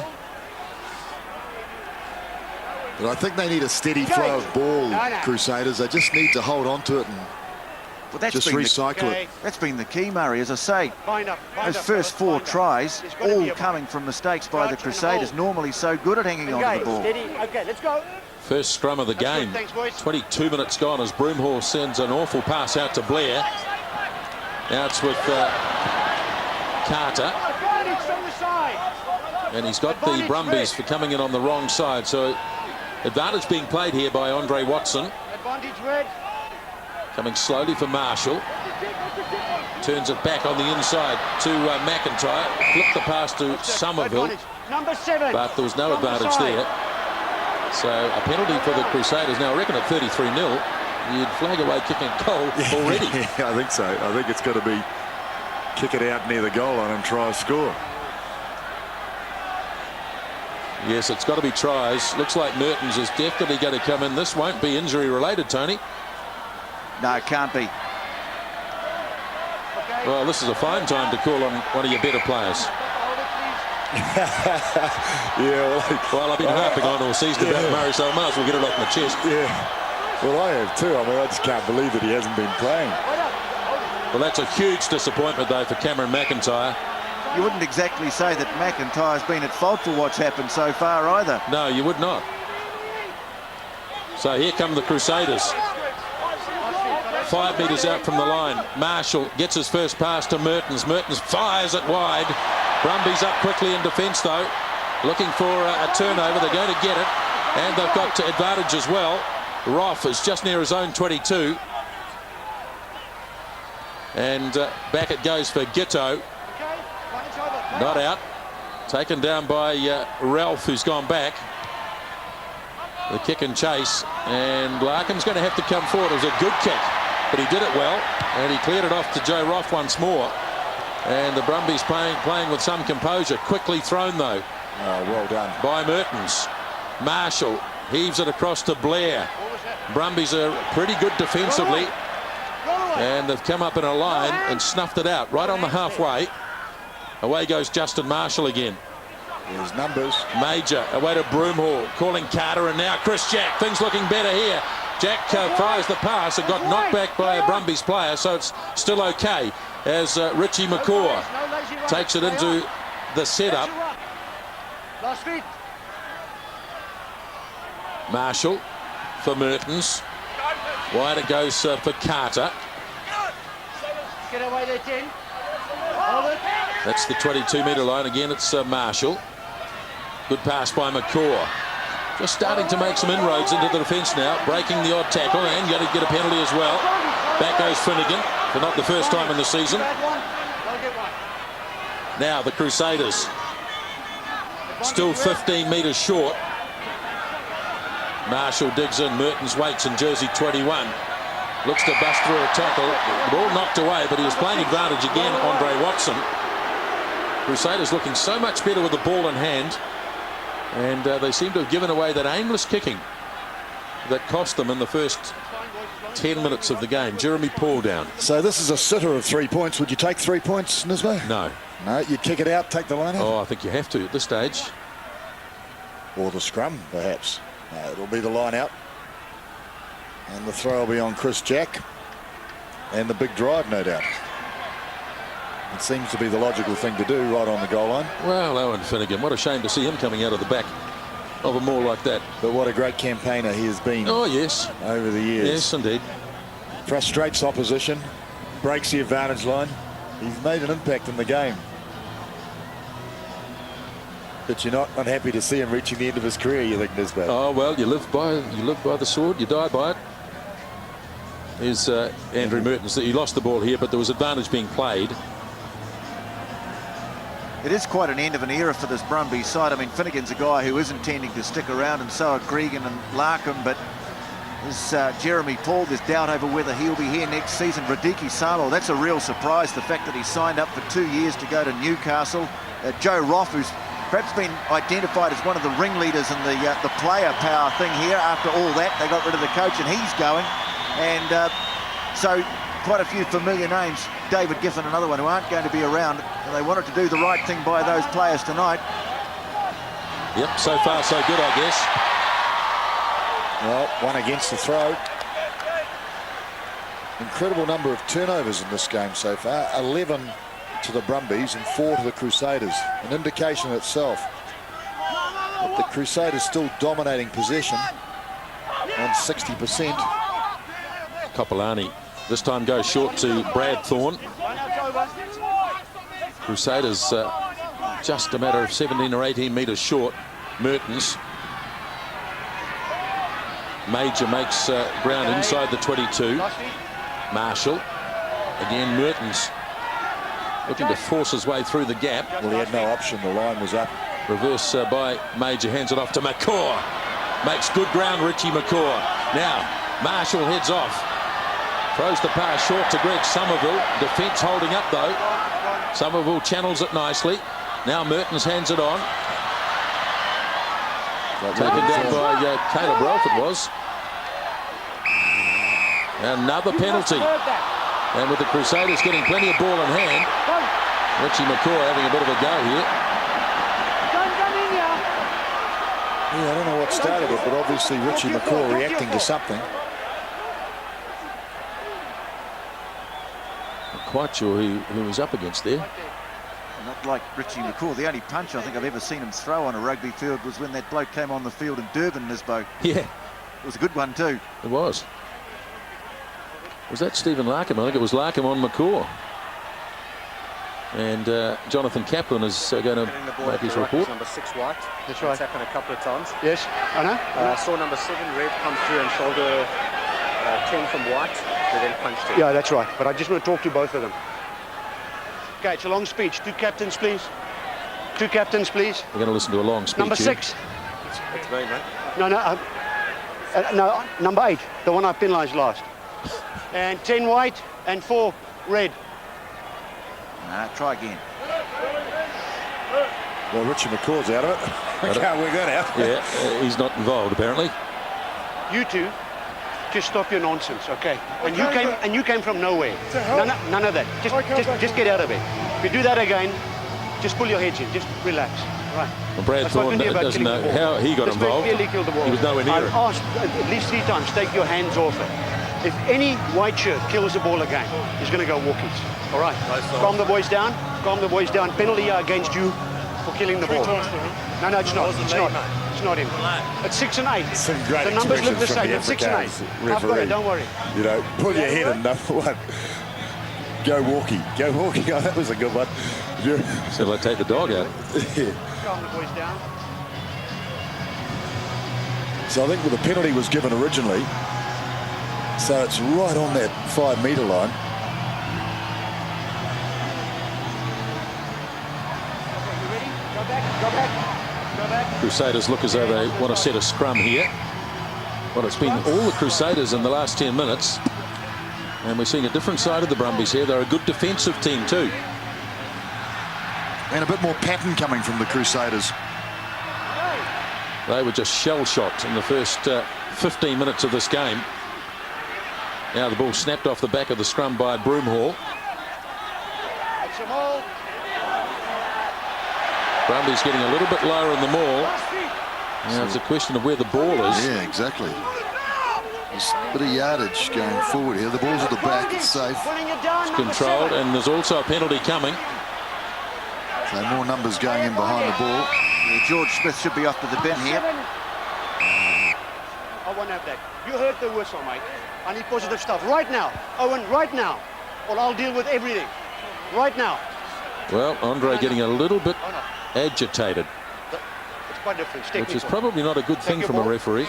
But I think they need a steady flow of ball, Crusaders. They just need to hold on to it and just recycle it. That's been the key, Murray. As I say, those first 4 tries, all coming from mistakes by the Crusaders, normally so good at hanging on to the ball. Okay, let's go. First scrum of the game. 22 minutes gone as Broomhall sends an awful pass out to Blair. Now it's with Carter. And he's got the Brumbies for coming in on the wrong side. So advantage being played here by Andre Watson. Coming slowly for Marshall. Turns it back on the inside to McIntyre. Flipped the pass to Somerville. But there was no advantage there. So a penalty for the Crusaders. Now I reckon at 33-0, you'd flag away kicking goal already. Yeah, I think so. I think it's got to be kick it out near the goal line and try a score. Yes, it's got to be tries. Looks like Mertens is definitely going to come in. This won't be injury related, Tony. No, it can't be. Well, this is a fine time to call on one of your better players. Yeah, well, I've been harping on all season about Murray, so I might as well get it off my chest. Yeah, well, I have too. I mean, I just can't believe that he hasn't been playing. Well, that's a huge disappointment, though, for Cameron McIntyre. You wouldn't exactly say that McIntyre's been at fault for what's happened so far either. No, you would not. So here come the Crusaders. 5 metres out from the line. Marshall gets his first pass to Mertens. Mertens fires it wide. Brumbies up quickly in defence, though. Looking for a turnover. They're going to get it. And they've got advantage as well. Roth is just near his own 22. And back it goes for Gitto. Not out. Taken down by Ralph, who's gone back. The kick and chase. And Larkin's going to have to come forward. It was a good kick, but he did it well. And he cleared it off to Joe Roth once more. And the Brumbies playing with some composure. Quickly thrown, though. Oh, well done. By Mertens. Marshall heaves it across to Blair. Brumbies are pretty good defensively. And they've come up in a line and snuffed it out right on the halfway. Away goes Justin Marshall again. There's numbers. Major away to Broomhall, calling Carter, and now Chris Jack. Things looking better here. Jack fires the pass and got knocked back by a Brumbies player, so it's still okay as Richie McCaw takes it into the setup. Marshall for Mertens. Wide it goes for Carter. Get away there, Jen. That's the 22-metre line. Again, it's Marshall. Good pass by McCaw. Just starting to make some inroads into the defence now, breaking the odd tackle and going to get a penalty as well. Back goes Finnegan for not the first time in the season. Now the Crusaders still 15 metres short. Marshall digs in, Mertens waits in jersey 21. Looks to bust through a tackle. The ball knocked away, but he was playing advantage again, Andre Watson. Crusaders looking so much better with the ball in hand. And they seem to have given away that aimless kicking that cost them in the first 10 minutes of the game. Jeremy Paul down. So this is a sitter of 3 points. Would you take 3 points, Nisbo? No. No, you'd kick it out, take the line out? Oh, I think you have to at this stage. Or the scrum, perhaps. No, it'll be the line out. And the throw will be on Chris Jack. And the big drive, no doubt. It seems to be the logical thing to do right on the goal line. Well, Owen Finnegan, what a shame to see him coming out of the back of a maul like that. But what a great campaigner he has been. Oh, yes. Over the years. Yes, indeed. Frustrates opposition, breaks the advantage line. He's made an impact in the game. But you're not unhappy to see him reaching the end of his career, you think, Nisbet? Oh, well, you live by the sword, you die by it. There's Andrew Mertens. He lost the ball here, but there was advantage being played. It is quite an end of an era for this Brumbies side. I mean, Finnegan's a guy who is intending to stick around, and so are Gregan and Larkham, but there's Jeremy Paul. There's doubt over whether he'll be here next season. Radiki Salo, that's a real surprise, the fact that he signed up for 2 years to go to Newcastle. Joe Roff, who's perhaps been identified as one of the ringleaders in the player power thing here. After all that, they got rid of the coach and he's going. And so quite a few familiar names. David Giffen, another one, who aren't going to be around. And they wanted to do the right thing by those players tonight. Yep, so far so good, I guess. Well, one against the throw. Incredible number of turnovers in this game so far. 11 to the Brumbies and 4 to the Crusaders. An indication itself that the Crusaders still dominating possession on 60%. Kopolani this time goes short to Brad Thorne. Crusaders just a matter of 17 or 18 metres short. Mertens. Major makes ground inside the 22. Marshall. Again, Mertens looking to force his way through the gap. Well, he had no option. The line was up. Reverse by Major, hands it off to McCaw. Makes good ground, Richie McCaw. Now, Marshall heads off. Throws the pass short to Greg Somerville. Defence holding up, though. Somerville channels it nicely. Now Mertens hands it on. Taken down by Caleb Ralph, it was. Another penalty. And with the Crusaders getting plenty of ball in hand, Richie McCaw having a bit of a go here. Yeah, I don't know what started it, but obviously Richie McCaw reacting to something. Not quite sure who was up against there. Not like Richie McCaw. The only punch I think I've ever seen him throw on a rugby field was when that bloke came on the field in Durban, Nisbo. Yeah. It was a good one too. It was. Was that Stephen Larkham? I think it was Larkham on McCaw. And Jonathan Kaplan is going to make his report. Number 6 white. That's right. It's happened a couple of times. Yes, I know. I saw number 7 red come through and shoulder 10 from white. They then punched him. Yeah, that's right. But I just want to talk to both of them. Okay, it's a long speech. 2 captains, please. 2 captains, please. We're going to listen to a long speech. Number here. 6. It's me, mate. No, number 8, the one I penalised last. And 10 white and 4 red. Try again. Well, Richie McCaw's out of it. I can't work that out. Yeah, he's not involved apparently. You two, just stop your nonsense, okay? And you came from nowhere. None of that. Just get out of it. If you do that again, just pull your heads in. Just relax. Right. Well, Brad Thorne doesn't know how he got involved. He was nowhere near it. I've asked at least 3 times, take your hands off it. If any white shirt kills the ball again, he's going to go walkies. All right. Calm the boys down. Calm the boys down. Penalty against you for killing the ball. No, it's not. It's not. It's not him. It's 6 and 8. Some great the numbers look the expressions from same. the It's 6 and 8. Afrikaans I've got it. Don't worry. You know, pull your head in number 1. Go walkie. Go walkie. Oh, that was a good one. So they take the dog out. Yeah. Calm the boys down. So I think the penalty was given originally. So it's right on that 5 metre line. Okay, you ready? Go back, go back, go back. Crusaders look as though they want to set a scrum here. Well, it's been all the Crusaders in the last 10 minutes. And we're seeing a different side of the Brumbies here. They're a good defensive team too. And a bit more pattern coming from the Crusaders. They were just shell-shocked in the first 15 minutes of this game. Now the ball snapped off the back of the scrum by Broomhall. It's a maul. Brumbies getting a little bit lower in the maul. Now it's a question of where the ball is. Yeah, exactly. There's a bit of yardage going forward here. The ball's at the back. It's safe. It's controlled, and there's also a penalty coming. So more numbers going in behind the ball. Yeah, George Smith should be off to the bin here. I won't have that. You heard the whistle, mate. I need positive stuff right now. Owen, right now. Or I'll deal with everything. Right now. Well, Andre getting a little bit agitated, It's quite different. It's which is technical. probably not a good thing from a referee.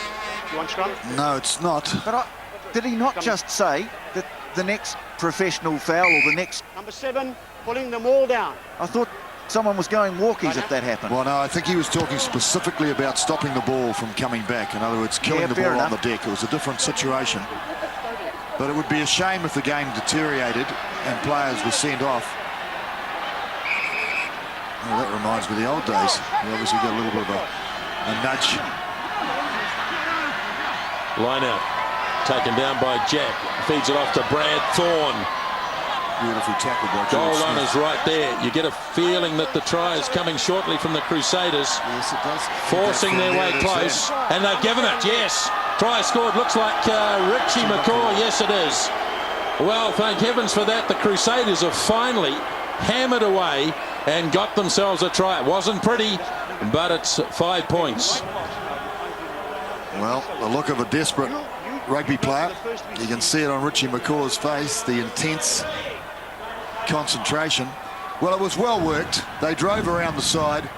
You want scrum? No, it's not. But did he not just say that the next professional foul or the next... Number 7, pulling them all down. I thought someone was going walkies if that happened. Well, no, I think he was talking specifically about stopping the ball from coming back. In other words, killing the ball fair on enough. the deck. It was a different situation. But it would be a shame if the game deteriorated and players were sent off. Well, that reminds me of the old days. We obviously got a little bit of a nudge. Line out, taken down by Jack. Feeds it off to Brad Thorne. Beautiful tackle by Goal George line Smith. is right there. You get a feeling that the try is coming shortly from the Crusaders. Yes, it does. Forcing their way close. And they've given it, yes. Try scored, looks like Richie McCaw. Yes, it is. Well, thank heavens for that. The Crusaders have finally hammered away and got themselves a try. It wasn't pretty, but it's 5 points. Well, the look of a desperate rugby player. You can see it on Richie McCaw's face, the intense concentration. Well, it was well worked. They drove around the side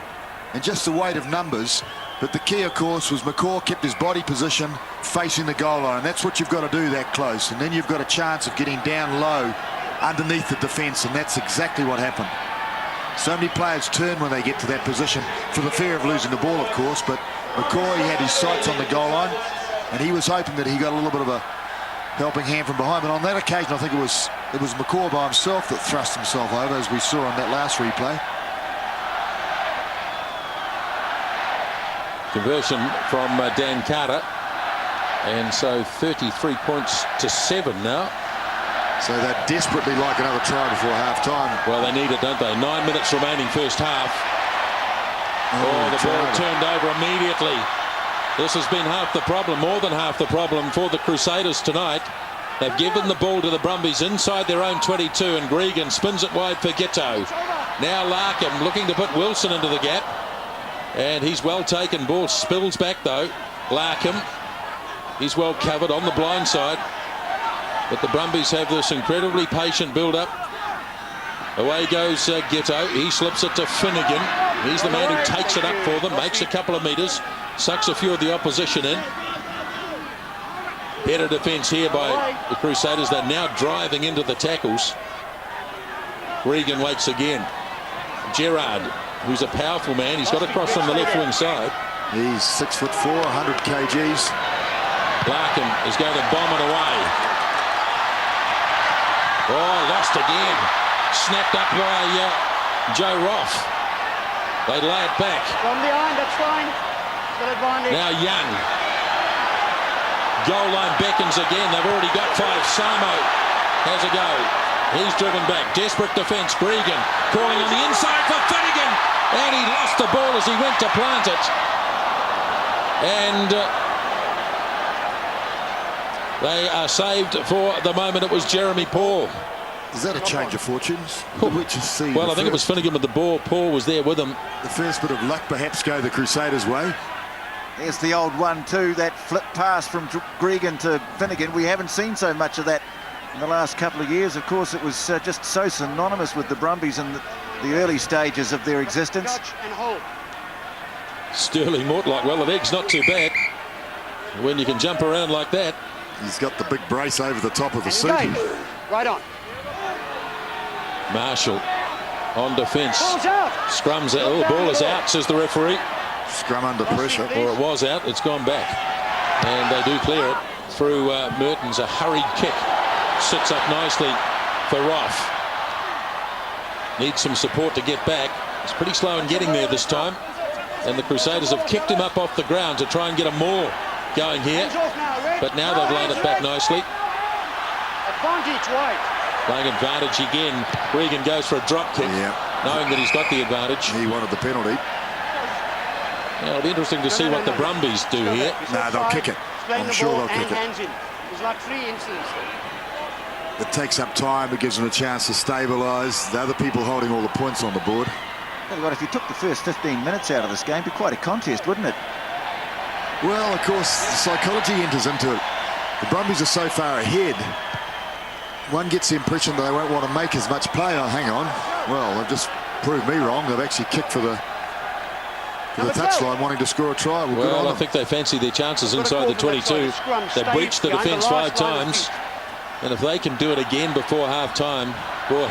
and just the weight of numbers. But the key, of course, was McCaw kept his body position facing the goal line. That's what you've got to do that close. And then you've got a chance of getting down low underneath the defence, and that's exactly what happened. So many players turn when they get to that position for the fear of losing the ball, of course, but McCaw, he had his sights on the goal line, and he was hoping that he got a little bit of a helping hand from behind. But on that occasion, I think it was McCaw by himself that thrust himself over, as we saw on that last replay. Conversion from Dan Carter, and so 33 points to 7 now. So they desperately like another try before half-time. Well, they need it, don't they? 9 minutes remaining first half. Oh, the ball turned over immediately. This has been half the problem, more than half the problem for the Crusaders tonight. They've given the ball to the Brumbies inside their own 22, and Gregan spins it wide for Ghetto. Now Larkham looking to put Wilson into the gap. And he's well taken. Ball spills back though. Larkham, he's well covered on the blind side. But the Brumbies have this incredibly patient build-up. Away goes Ghetto. He slips it to Finnegan. He's the man who takes it up for them, makes a couple of metres, sucks a few of the opposition in. Better defence here by the Crusaders. They're now driving into the tackles. Regan waits again. Gerard, who's a powerful man. He's got a cross from the left wing side. He's 6'4", 100 kgs. Larkham is going to bomb it away. Oh, lost again. Snapped up by Joe Roth. They lay it back. From behind, that's fine. Still advantage. Now Young. Goal line beckons again. They've already got 5. Samo has a go. He's driven back. Desperate defence. Gregan calling on the inside for Finnegan. And he lost the ball as he went to plant it. And they are saved for the moment. It was Jeremy Paul. Is that a change of fortunes? Did we just see Well, I think it was Finnegan with the ball. Paul was there with him. the first bit of luck perhaps go the Crusaders' way? There's the old 1-2, that flip pass from Gregan to Finnegan. We haven't seen so much of that in the last couple of years. Of course, it was just so synonymous with the Brumbies in the early stages of their existence. Sterling Mortlock, well, the leg's not too bad when you can jump around like that. He's got the big brace over the top of the seat. Right on. Marshall on defence. Scrums out. Oh, the ball is out, says the referee. Scrum under pressure. Or it was out. It's gone back. And they do clear it through Mertens. A hurried kick. Sits up nicely for Roth. Needs some support to get back. He's pretty slow in getting there this time. And the Crusaders have kicked him up off the ground to try and get a more going here. But now they've laid it back nicely. Advantage wide. Playing advantage again. Regan goes for a drop kick, knowing that he's got the advantage. He wanted the penalty. Now, it'll be interesting to see what the Brumbies do here. No, they'll kick it. I'm sure they'll kick it. There's like 3 incidents there. It takes up time. It gives them a chance to stabilise. The other people holding all the points on the board. Tell you what, if you took the first 15 minutes out of this game, it'd be quite a contest, wouldn't it? Well, of course, the psychology enters into it. The Brumbies are so far ahead. One gets the impression that they won't want to make as much play. Oh, hang on. Well, they've just proved me wrong. They've actually kicked for the touchline, wanting to score a try. Well, I think they fancy their chances inside the 22. They breached the defence 5 times. And if they can do it again before half-time, boy.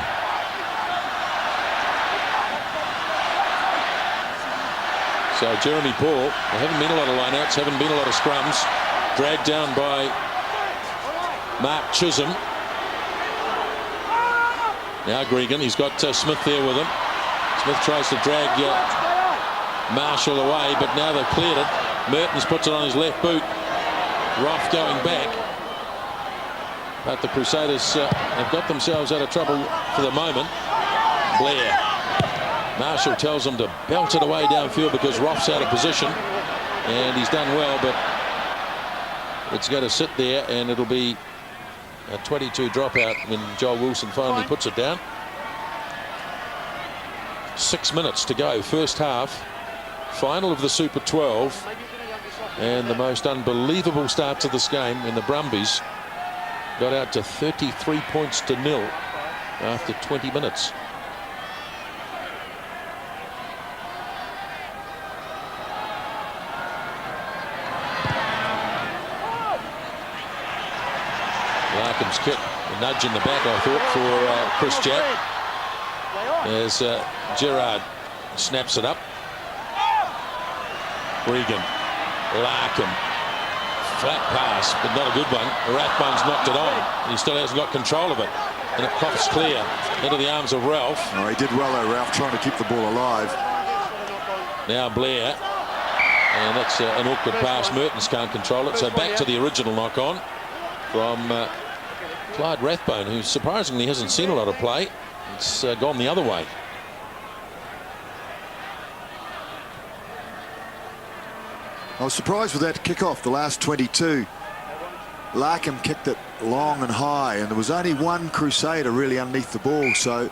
So Jeremy Paul, there haven't been a lot of lineouts, haven't been a lot of scrums. Dragged down by Mark Chisholm. Now Gregan, he's got Smith there with him. Smith tries to drag Marshall away, but now they've cleared it. Mertens puts it on his left boot. Roth going back. But the Crusaders have got themselves out of trouble for the moment. Blair. Marshall tells him to belt it away downfield because Roth's out of position. And he's done well, but it's going to sit there, and it'll be a 22 dropout when Joel Wilson finally puts it down. 6 minutes to go, first half. Final of the Super 12. And the most unbelievable start to this game when the Brumbies got out to 33 points to 0 after 20 minutes. Larkham's kick, a nudge in the back, I thought, for Chris Jack. As Gerard snaps it up. Regan, Larkham, flat pass, but not a good one. Rathbone's knocked it on. He still hasn't got control of it. And it pops clear into the arms of Ralph. Oh, he did well though, Ralph, trying to keep the ball alive. Now Blair. And that's an awkward pass. Mertens can't control it. So back to the original knock-on from Clyde Rathbone, who surprisingly hasn't seen a lot of play. It's gone the other way. I was surprised with that kick-off, the last 22. Larkham kicked it long and high, and there was only one Crusader really underneath the ball, so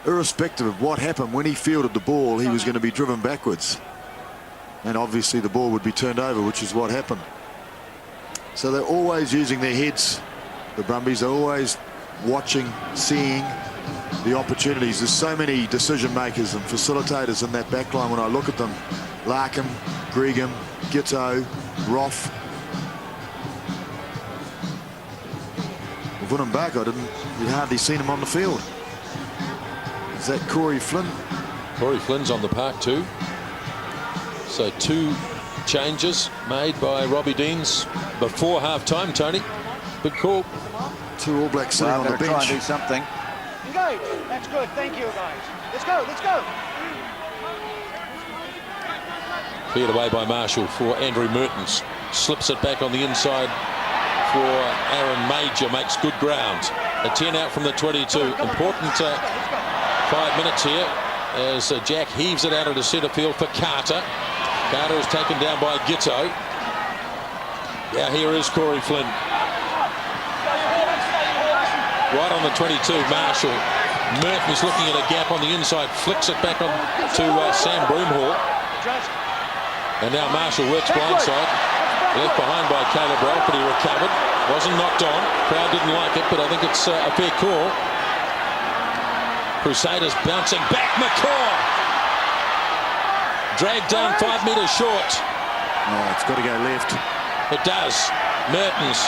irrespective of what happened, when he fielded the ball, he was going to be driven backwards. And obviously the ball would be turned over, which is what happened. So they're always using their heads. The Brumbies are always watching, seeing the opportunities. There's so many decision makers and facilitators in that back line when I look at them. Larkham, Gregan, Gitto, Roth. Put him back, you'd hardly seen him on the field. Is that Corey Flynn? Corey Flynn's on the park too. So 2 changes made by Robbie Deans before half-time, Tony. Good call. 2 All Blacks sitting on the bench. Try and do something. Engage. That's good. Thank you, guys. Let's go. Let's go. Cleared away by Marshall for Andrew Mertens. Slips it back on the inside for Aaron Major. Makes good ground. A 10 out from the 22. Important 5 minutes here as Jack heaves it out into centre field for Carter. Carter is taken down by Gitto. Now here is Corey Flynn. Right on the 22, Marshall. Mertens looking at a gap on the inside, flicks it back on to Sam Broomhall. And now Marshall works blindside. Left behind by Caleb Ralph, but he recovered. Wasn't knocked on. Crowd didn't like it, but I think it's a fair call. Crusaders bouncing back. McCaw dragged down 5 metres short. Oh, it's got to go left. It does. Mertens.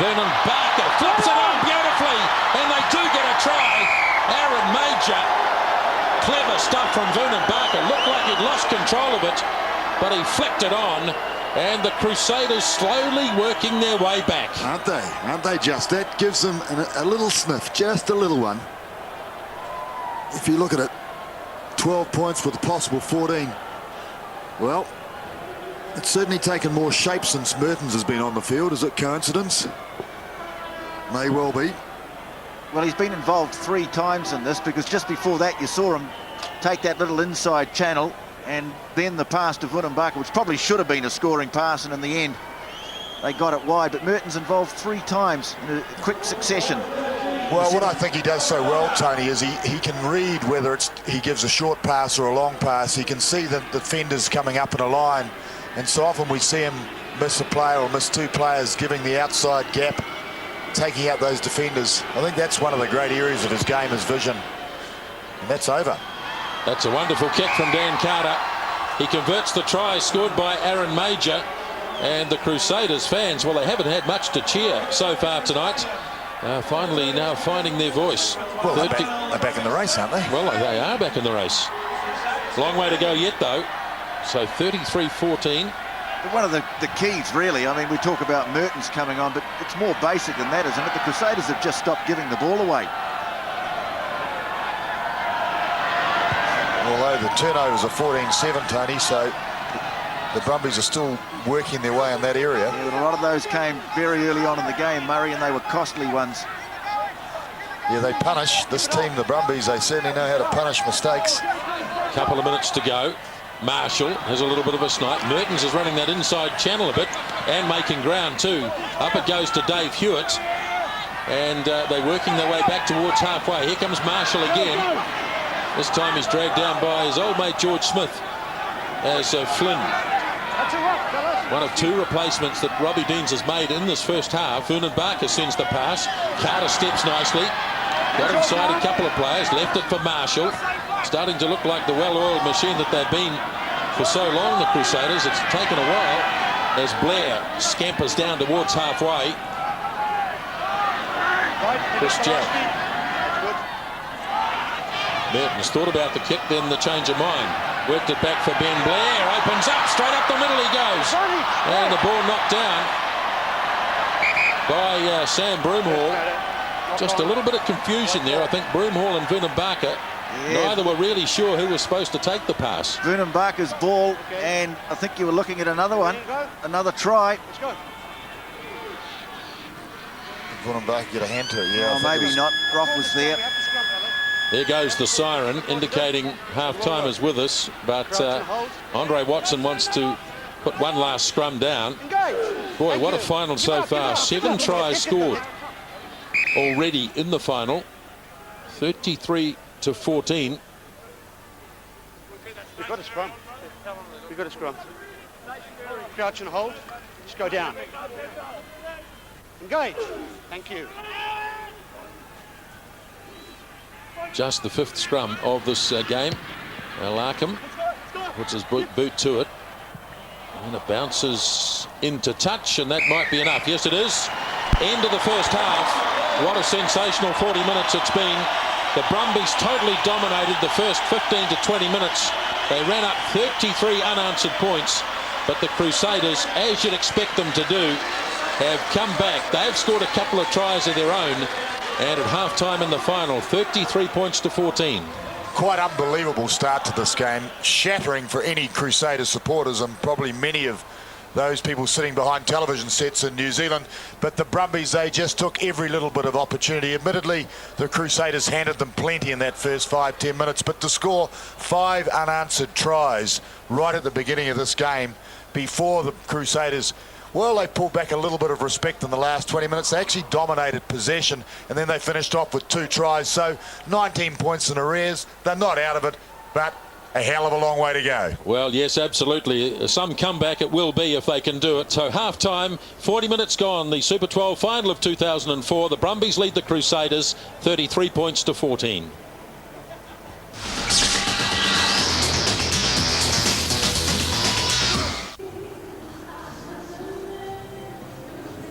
Vernon Barker flips it on beautifully, and they do get a try. Aaron Major. Clever stuff from Vernon Barker. Looked like he'd lost control of it, but he flicked it on. And the Crusaders slowly working their way back. Aren't they? Aren't they just? That gives them a little sniff, just a little one. If you look at it, 12 points with a possible 14. Well, it's certainly taken more shape since Mertens has been on the field. Is it coincidence? May well be. Well, he's been involved 3 times in this, because just before that you saw him take that little inside channel, and then the pass to Vernon Barker, which probably should have been a scoring pass, and in the end they got it wide. But Mertens involved 3 times in a quick succession. Well, what I think he does so well, Tony, is he can read whether he gives a short pass or a long pass. He can see the defenders coming up in a line, and so often we see him miss a player or miss 2 players, giving the outside gap, taking out those defenders. I think that's one of the great areas of his game, his vision. And that's over. That's a wonderful kick from Dan Carter. He converts the try scored by Aaron Major. And the Crusaders fans, well, they haven't had much to cheer so far tonight. Finally now finding their voice. Well, they're back in the race, aren't they? Well, they are back in the race. Long way to go yet, though. So 33-14. One of the keys, really, I mean, we talk about Mertens coming on, but it's more basic than that, isn't it? The Crusaders have just stopped giving the ball away. Although the turnovers are 14-7, Tony, so the Brumbies are still working their way in that area. Yeah, but a lot of those came very early on in the game, Murray, and they were costly ones. Yeah, they punish. This team, the Brumbies, they certainly know how to punish mistakes. Couple of minutes to go. Marshall has a little bit of a snipe. Mertens is running that inside channel a bit and making ground too. Up it goes to Dave Hewitt, and they're working their way back towards halfway. Here comes Marshall again. This time he's dragged down by his old mate George Smith as Flynn. One of 2 replacements that Robbie Deans has made in this first half. Vernon Barker sends the pass. Carter steps nicely. Got inside a couple of players. Left it for Marshall. Starting to look like the well-oiled machine that they've been for so long, the Crusaders. It's taken a while as Blair scampers down towards halfway. Chris Jarrett. Mertens thought about the kick, then the change of mind. Worked it back for Ben Blair. Opens up, straight up the middle he goes. And the ball knocked down by Sam Broomhall. Just a little bit of confusion there. I think Broomhall and Vernon Barker, neither were really sure who was supposed to take the pass. Vernon Barker's ball, and I think you were looking at another one, another try. Vernon Barker get a hand to it, yeah. Oh, maybe not. Roth was there. There goes the siren, indicating half-time is with us, but Andre Watson wants to put one last scrum down. Boy, what a final so far. 7 tries scored already in the final. 33-14. We've got a scrum. We've got a scrum. Crouch and hold. Just go down. Engage. Thank you. Just the 5th scrum of this game. Larkham puts his boot to it. And it bounces into touch, and that might be enough. Yes, it is. End of the first half. What a sensational 40 minutes it's been. The Brumbies totally dominated the first 15 to 20 minutes. They ran up 33 unanswered points, but the Crusaders, as you'd expect them to do, have come back. They've scored a couple of tries of their own, and at half-time in the final, 33 points to 14. Quite unbelievable start to this game. Shattering for any Crusaders supporters, and probably many of those people sitting behind television sets in New Zealand. But the Brumbies, they just took every little bit of opportunity. Admittedly, the Crusaders handed them plenty in that first 5-10 minutes, but to score 5 unanswered tries right at the beginning of this game before the Crusaders, well, they pulled back a little bit of respect in the last 20 minutes. They actually dominated possession, and then they finished off with 2 tries. So 19 points in arrears. They're not out of it, but a hell of a long way to go. Well, yes, absolutely. Some comeback it will be if they can do it. So half-time, 40 minutes gone. The Super 12 final of 2004. The Brumbies lead the Crusaders 33 points to 14.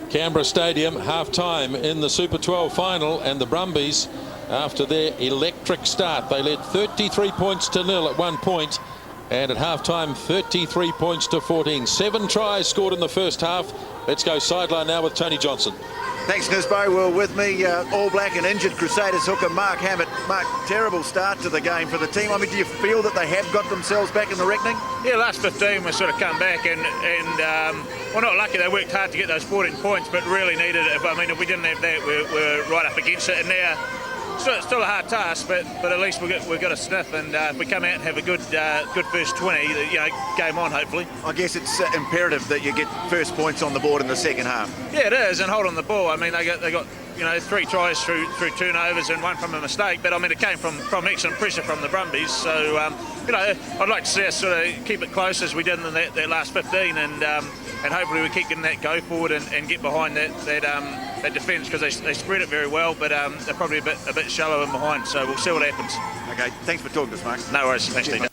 Canberra Stadium, half-time in the Super 12 final, and the Brumbies, after their electric start, they led 33 points to 0 at one point, and at half-time 33 points to 14. 7 tries scored in the first half. Let's go sideline now with Tony Johnson. Thanks, Nisbo. Well, with me, All Black and injured Crusaders hooker Mark Hammett. Mark, terrible start to the game for the team. I mean, do you feel that they have got themselves back in the reckoning? Yeah, last 15 we sort of come back and we're not lucky. They worked hard to get those 14 points, but really needed it. If we didn't have that, we're right up against it. And now, still a hard task, but at least we've got a sniff. And if we come out and have a good first 20, game on hopefully. I guess it's imperative that you get first points on the board in the second half. Yeah, it is, and hold on the ball. I mean, they got 3 tries through turnovers and 1 from a mistake, but I mean it came from excellent pressure from the Brumbies. So I'd like to see us sort of keep it close as we did in that last 15, and hopefully we keep getting that go forward and get behind that defence, because they spread it very well, but they're probably a bit shallow in behind. So we'll see what happens. Okay, thanks for talking to us, Mark. No worries. Thanks, DJ.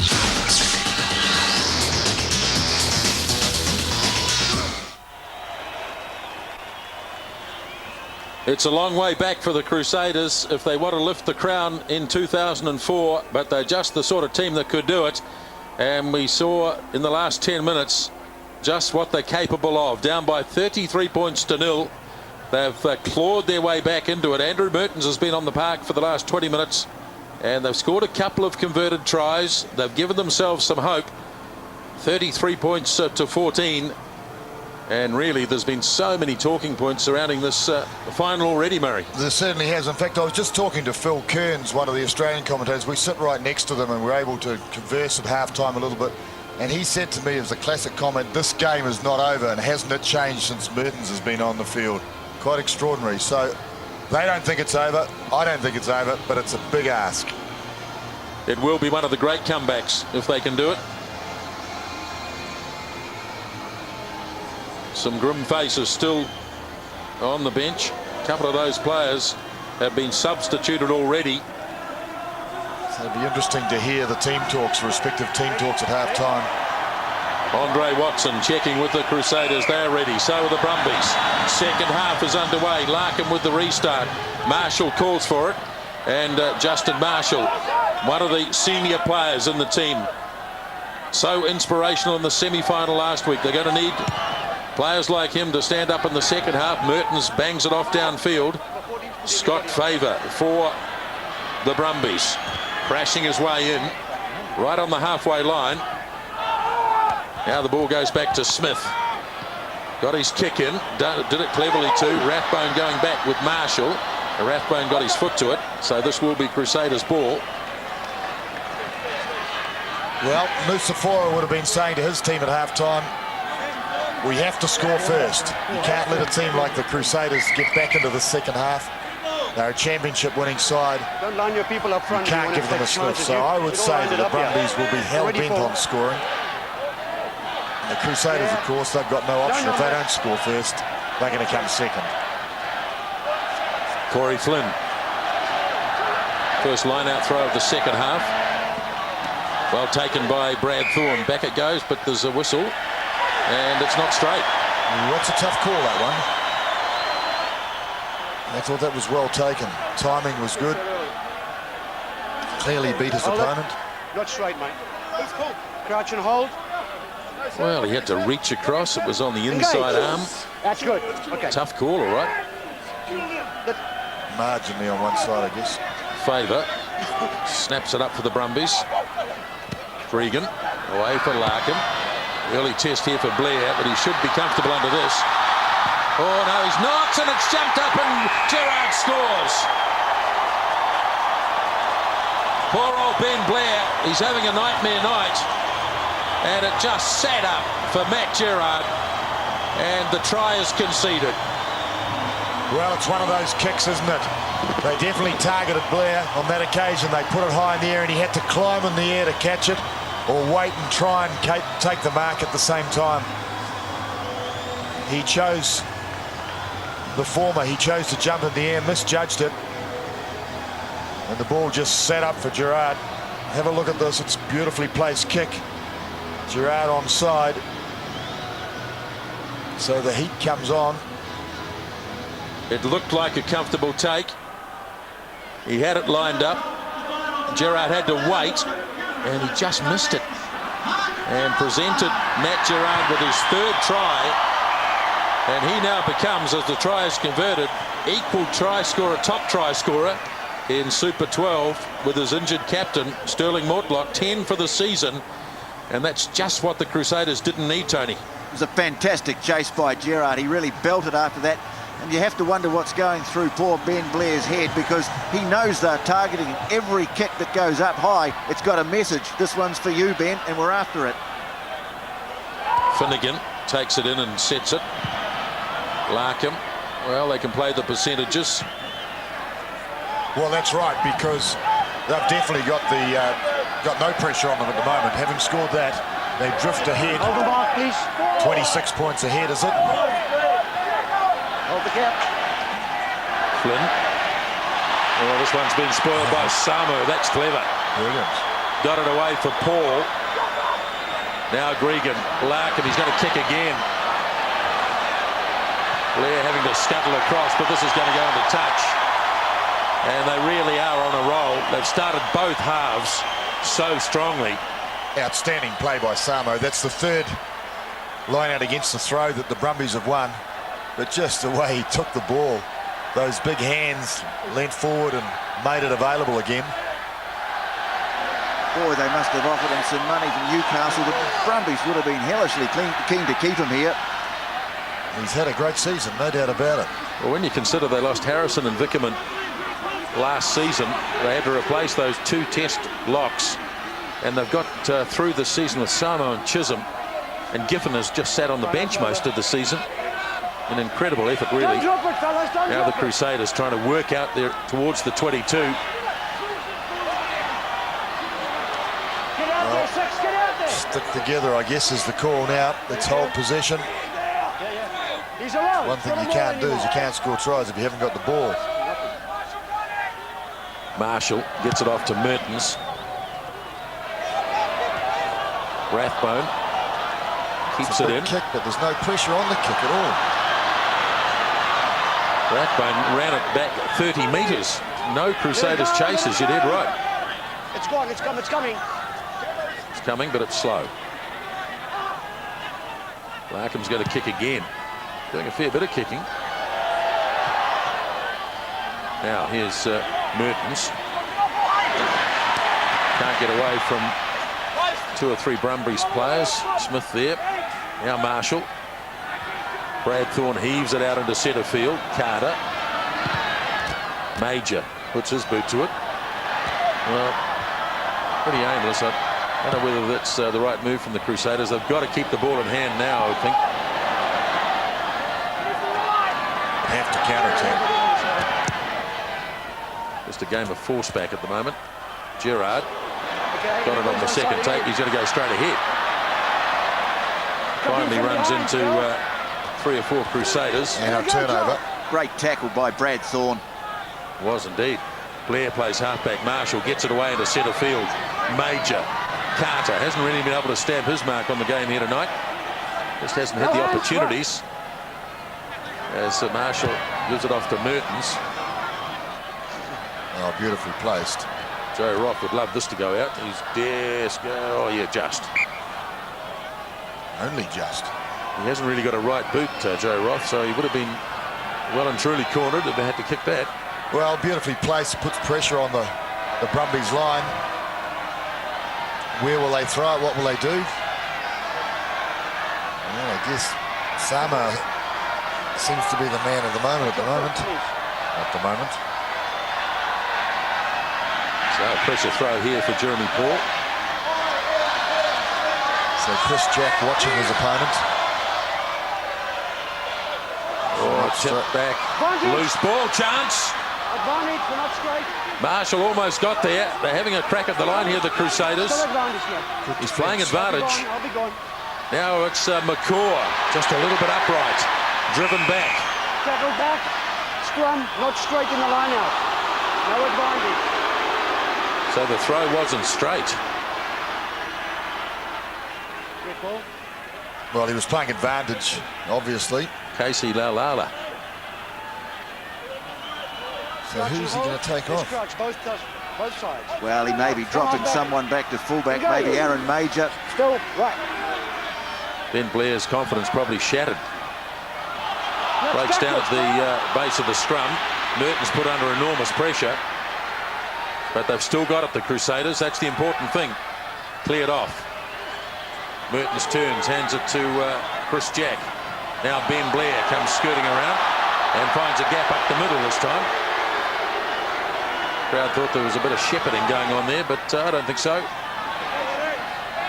It's a long way back for the Crusaders if they want to lift the crown in 2004, but they're just the sort of team that could do it. And we saw in the last 10 minutes just what they're capable of. Down by 33 points to 0. They've clawed their way back into it. Andrew Mertens has been on the park for the last 20 minutes, and they've scored a couple of converted tries. They've given themselves some hope. 33 points to 14. And really, there's been so many talking points surrounding this final already, Murray. There certainly has. In fact, I was just talking to Phil Kearns, one of the Australian commentators. We sit right next to them and we're able to converse at halftime a little bit. And he said to me, it was a classic comment, this game is not over, and hasn't it changed since Mertens has been on the field? Quite extraordinary. So they don't think it's over. I don't think it's over, but it's a big ask. It will be one of the great comebacks if they can do it. Some grim faces still on the bench. A couple of those players have been substituted already. So it'll be interesting to hear the team talks, respective team talks at halftime. Andre Watson checking with the Crusaders. They're ready. So are the Brumbies. Second half is underway. Larkin with the restart. Marshall calls for it. And Justin Marshall, one of the senior players in the team. So inspirational in the semi-final last week. They're going to need players like him to stand up in the second half. Mertens bangs it off downfield. Scott Favour for the Brumbies, crashing his way in right on the halfway line. Now the ball goes back to Smith. Got his kick in, did it cleverly too. Rathbone going back with Marshall. Rathbone got his foot to it, so this will be Crusaders' ball. Well, Musafora would have been saying to his team at halftime, we have to score first. You can't let a team like the Crusaders get back into the second half. They're a championship winning side. Don't line your people up front. You can't give them a sniff. So I would say that the Brumbies will be hell-bent on scoring. And the Crusaders, of course, they've got no option. If they don't score first, they're going to come second. Corey Flynn. First line-out throw of the second half. Well taken by Brad Thorne. Back it goes, but there's a whistle. And it's not straight. That's a tough call, that one. I thought that was well taken. Timing was good. Clearly beat his opponent. Not straight, mate. Crouch and hold. Well, he had to reach across. It was on the inside arm. That's good. Okay. Tough call, all right. Marginally on one side, I guess. Favour snaps it up for the Brumbies. Regan away for Larkin. Early test here for Blair, but he should be comfortable under this. Oh no, he's not, and it's jumped up and Gerrard scores. Poor old Ben Blair, he's having a nightmare night, and it just sat up for Matt Gerrard, and the try is conceded. Well, it's one of those kicks, isn't it? They definitely targeted Blair on that occasion. They put it high in the air and he had to climb in the air to catch it. or wait and try and take the mark at the same time. He chose the former. He chose to jump in the air, misjudged it, and the ball just set up for Gerard. Have a look at this. It's a beautifully placed kick. Gerard onside. So the heat comes on. It looked like a comfortable take. He had it lined up. Gerard had to wait, and he just missed it. And presented Matt Gerard with his third try. And he now becomes, as the try is converted, equal try scorer, top try scorer in Super 12 with his injured captain, Sterling Mortlock, 10 for the season. And that's just what the Crusaders didn't need, Tony. It was a fantastic chase by Gerard. He really belted after that. And you have to wonder what's going through poor Ben Blair's head, because he knows they're targeting every kick that goes up high. It's got a message. This one's for you, Ben, and we're after it. Finnegan takes it in and sets it. Larkham, well, they can play the percentages. Well, that's right, because they've definitely got no pressure on them at the moment. Having scored that, they drift ahead. Hold the mark, please. 26 points ahead, is it? Hold the cap. Flynn. Oh, this one's been spoiled by Samu. That's clever. Brilliant. Got it away for Paul. Now Gregan. Larkham, he's going to kick again. Blair having to scuttle across, but this is going to go into touch. And they really are on a roll. They've started both halves so strongly. Outstanding play by Samo. That's the third line out against the throw that the Brumbies have won. But just the way he took the ball, those big hands leant forward and made it available again. Boy, they must have offered him some money from Newcastle. The Brumbies would have been hellishly keen to keep him here. He's had a great season, no doubt about it. Well, when you consider they lost Harrison and Vickerman last season, they had to replace those two test locks, and they've got through the season with Samo and Chisholm, and Giffen has just sat on the bench most of the season. An incredible effort, really. Now the Crusaders trying to work out there towards the 22. Well, stick together, I guess, is the call now. Let's hold possession. One thing you can't do is you can't score tries if you haven't got the ball. Marshall gets it off to Mertens. Rathbone keeps it in. Kick, but there's no pressure on the kick at all. Rathbone ran it back 30 metres. No Crusaders chases. You're dead right. It's gone. It's coming. It's coming. It's coming, but it's slow. Larkham's going to kick again. Doing a fair bit of kicking. Now here's Mertens. Can't get away from two or three Brumbies players. Smith there. Now Marshall. Brad Thorne heaves it out into centre field. Carter. Major puts his boot to it. Well, pretty aimless. I don't know whether that's the right move from the Crusaders. They've got to keep the ball in hand now, I would think. Have to counter-attack. Just a game of force back at the moment. Gerard got it on the second take. He's going to go straight ahead. Finally runs into 3 or 4 Crusaders. Now turnover. Great tackle by Brad Thorne. Was indeed. Blair plays halfback. Marshall gets it away into centre field. Major. Carter hasn't really been able to stamp his mark on the game here tonight. Just hasn't had the opportunities. As Marshall gives it off to Mertens. Oh, beautifully placed. Joe Roth would love this to go out. He's just oh yeah, just. Only just. He hasn't really got a right boot, Joe Roth, so he would have been well and truly cornered if they had to kick that. Well, beautifully placed, puts pressure on the Brumbies line. Where will they throw it? What will they do? Well, I guess Sama seems to be the man of the moment at the moment. So a pressure throw here for Jeremy Paul. So Chris Jack watching his opponent. Oh, tipped back. Loose ball chance. Advantage, we're not straight. Marshall almost got there. They're having a crack at the line here, the Crusaders. Still advantage now. He's playing advantage. I'll be gone. Now it's McCaw, just a little bit upright, driven back. Tackle back, scrum, not straight in the line out. No advantage. So the throw wasn't straight. Good ball. Well, he was playing advantage, obviously. Casey Laulala. So who's he going to take off? Both sides. Well, he may be dropping someone back to fullback, maybe Aaron Major. Still, right. Ben Blair's confidence probably shattered. Breaks down at the base of the scrum. Merton's put under enormous pressure. But they've still got it, the Crusaders. That's the important thing. Cleared off. Mertens turns, hands it to Chris Jack. Now Ben Blair comes skirting around and finds a gap up the middle this time. Crowd thought there was a bit of shepherding going on there, but I don't think so.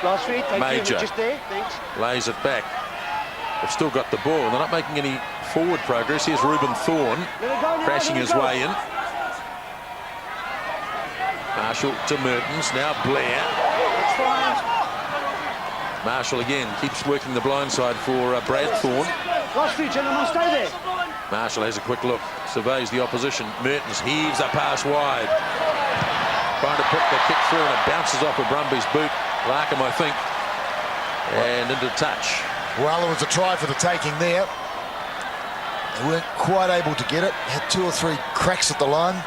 Last feet, thank you. Major Just there, thanks. lays it back. They've still got the ball. They're not making any forward progress. Here's Reuben Thorne crashing his way in. Marshall to Mertens. Now Blair. Marshall again keeps working the blind side for Brad Thorne. Last feet, gentlemen, stay there. Marshall has a quick look, surveys the opposition. Mertens heaves a pass wide. Trying to put the kick through and it bounces off a Brumbies boot. Larkham, I think. And into touch. Well, there was a try for the taking there. They weren't quite able to get it. Had 2 or 3 cracks at the line.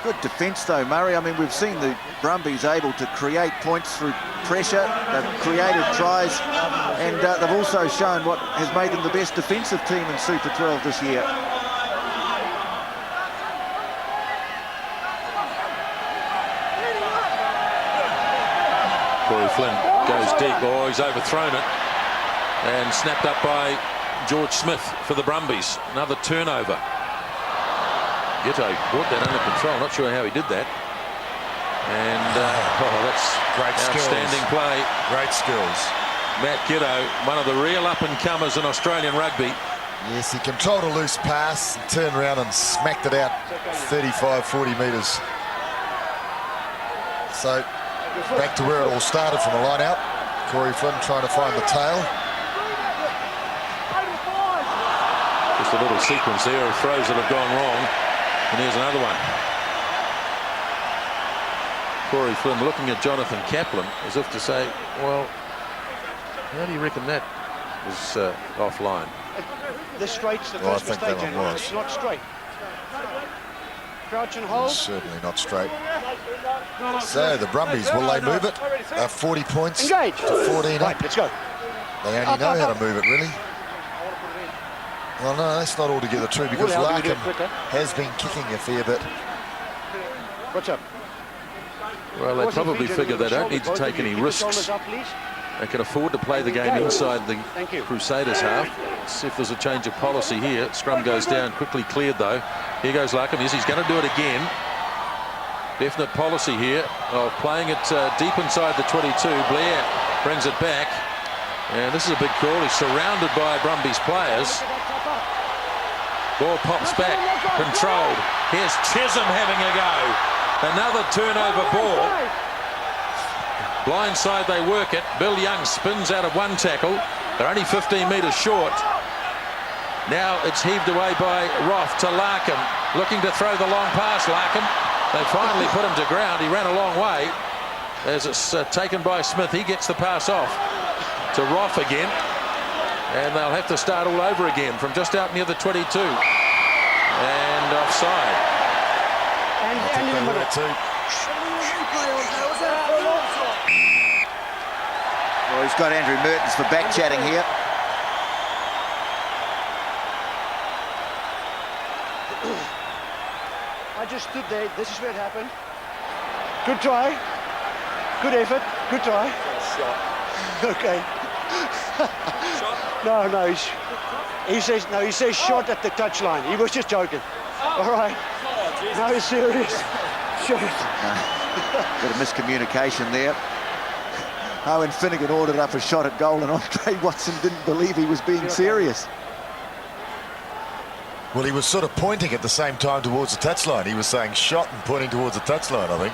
Good defence though, Murray. I mean, we've seen the Brumbies able to create points through pressure. They've created tries, and they've also shown what has made them the best defensive team in Super 12 this year. Corey Flynn goes deep. Oh, he's overthrown it. And snapped up by George Smith for the Brumbies. Another turnover. Gitto brought that under control. Not sure how he did that. And that's Great outstanding skills. play. Great skills. Matt Gitto, one of the real up-and-comers in Australian rugby. Yes, he controlled a loose pass, turned around and smacked it out 35, 40 metres. So, back to where it all started from the line out. Corey Flynn trying to find the tail. Just a little sequence there of throws that have gone wrong. And here's another one. Corey Flynn looking at Jonathan Kaplan as if to say, well, how do you reckon that was offline? The straight's the Well, first I think that mistake, one gentlemen. was. It's not straight. Crouch and hold. Certainly not straight. So the Brumbies, will they move it? 40 points Engage. to 14 Right, up. let's go. They only know how to move it, really. Well, no, that's not altogether true because Well, how do we do it Larkham quicker? has been kicking a fair bit. What's up? Well, they probably figure they don't need to take any risks. Shoulders up, please. They can afford to play the game inside the Thank you. Crusaders half. Let's see if there's a change of policy here. Scrum goes down, quickly cleared though. Here goes Larkham. Yes, he's going to do it again. Definite policy here of playing it deep inside the 22. Blair brings it back. And this is a big call. He's surrounded by Brumbies players. Ball pops back, controlled. Here's Chisholm having a go. Another turnover ball. Blindside they work it. Bill Young spins out of one tackle. They're only 15 metres short. Now it's heaved away by Roth to Larkham. Looking to throw the long pass, Larkham. They finally put him to ground. He ran a long way. As it's taken by Smith, he gets the pass off to Roth again. And they'll have to start all over again from just out near the 22. And offside. And in the middle. Well, he's got Andrew Mertens for back chatting here. I just stood there. This is where it happened. Good try. Good effort. Good try. Okay. No, he says shot at the touchline. He was just joking. All right. No, he's serious. Shot. Bit of miscommunication there. Owen Finnegan ordered up a shot at goal and Andre Watson didn't believe he was being serious. Well, he was sort of pointing at the same time towards the touchline. He was saying shot and pointing towards the touchline, I think.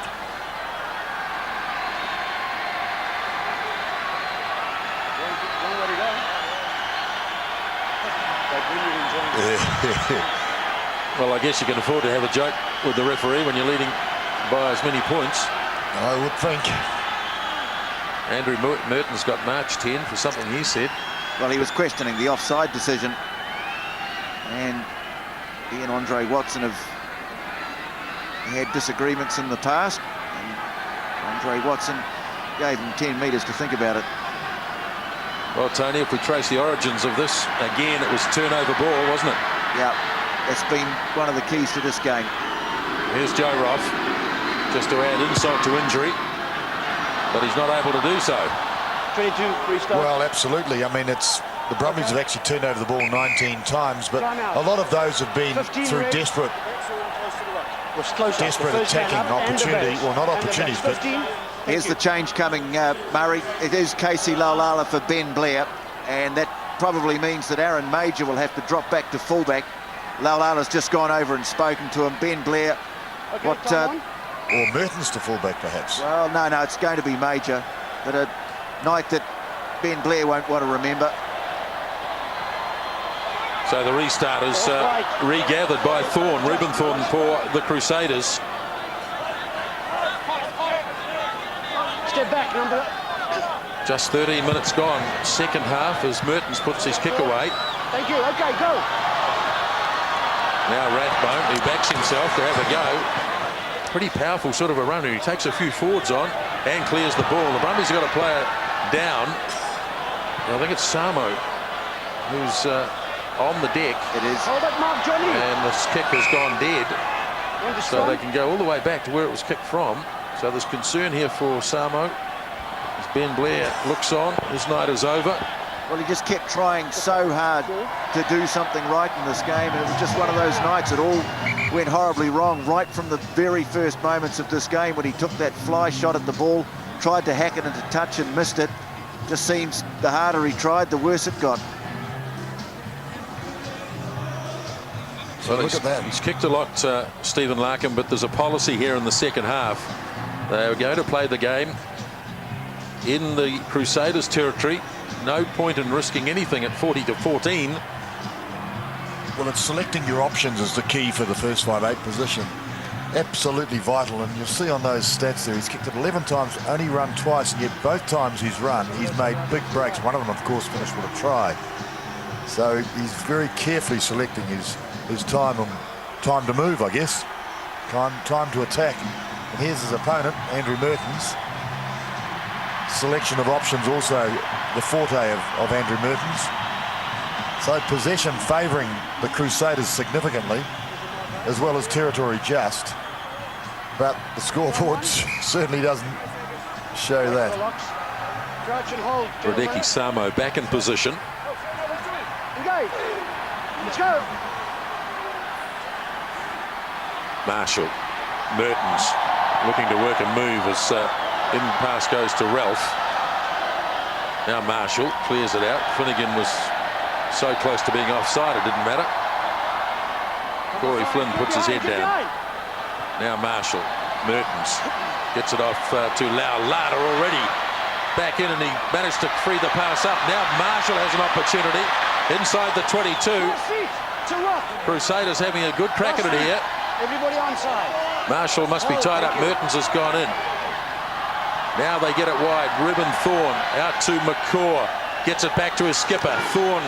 Well, I guess you can afford to have a joke with the referee when you're leading by as many points. I would think. Andrew Merton's got March 10 for something he said. Well, he was questioning the offside decision, and he and Andre Watson have had disagreements in the past, and Andre Watson gave him 10 metres to think about it. Well, Tony, if we trace the origins of this, again, it was turnover ball, wasn't it? Yeah, that's been one of the keys to this game. Here's Joe Roth, just to add insult to injury, but he's not able to do so. 22, restart. Well, absolutely. I mean, the Brumbies have actually turned over the ball 19 times, but a lot of those have been through desperate attacking opportunity, well, not opportunities, but here's the change coming, Murray. It is Casey Laulala for Ben Blair, and that probably means that Aaron Major will have to drop back to fullback. Laulala's just gone over and spoken to him. Ben Blair, or Mertens to fullback, perhaps. Well, no, it's going to be Major, but a night that Ben Blair won't want to remember. So the restart is regathered by Thorne, Reuben Thorne for the Crusaders. Step back, number. Just 13 minutes gone. Second half as Mertens puts his kick away. Thank you. Okay, go. Now Rathbone, who backs himself to have a go. Pretty powerful sort of a runner. He takes a few forwards on and clears the ball. The Brumbies have got to play it down. I think it's Samo who's on the deck. It is. Hold it, Mark, Johnny. And this kick has gone dead. So they can go all the way back to where it was kicked from. So there's concern here for Samo. As Ben Blair looks on, his night is over. Well, he just kept trying so hard to do something right in this game, and it was just one of those nights. It all went horribly wrong right from the very first moments of this game when he took that fly shot at the ball, tried to hack it into touch and missed it. Just seems the harder he tried, the worse it got. Well, look at that. He's kicked a lot, Stephen Larkham, but there's a policy here in the second half. They're going to play the game in the Crusaders' territory. No point in risking anything at 40-14. Well, it's selecting your options is the key for the first 5/8 position. Absolutely vital, and you'll see on those stats there, he's kicked it 11 times, only run twice, and yet both times he's run, he's made big breaks. One of them, of course, finished with a try. So he's very carefully selecting his time to move, I guess. Time to attack. And here's his opponent, Andrew Mertens. Selection of options also the forte of Andrew Mertens. So possession favouring the Crusaders significantly, as well as territory just. But the scoreboard certainly doesn't show that. Radeki Samo back in position. Engage. Let's go. Marshall, Mertens looking to work a move as in pass goes to Ralph. Now Marshall clears it out. Finnegan was so close to being offside it didn't matter. Corey Flynn puts his head down. Now Marshall, Mertens gets it off to Laulala already. Back in, and he managed to free the pass up. Now Marshall has an opportunity inside the 22. Crusaders having a good crack at it here. Everybody onside. Marshall must be tied up. Mertens has gone in. Now they get it wide. Reuben Thorne out to McCaw. Gets it back to his skipper. Thorne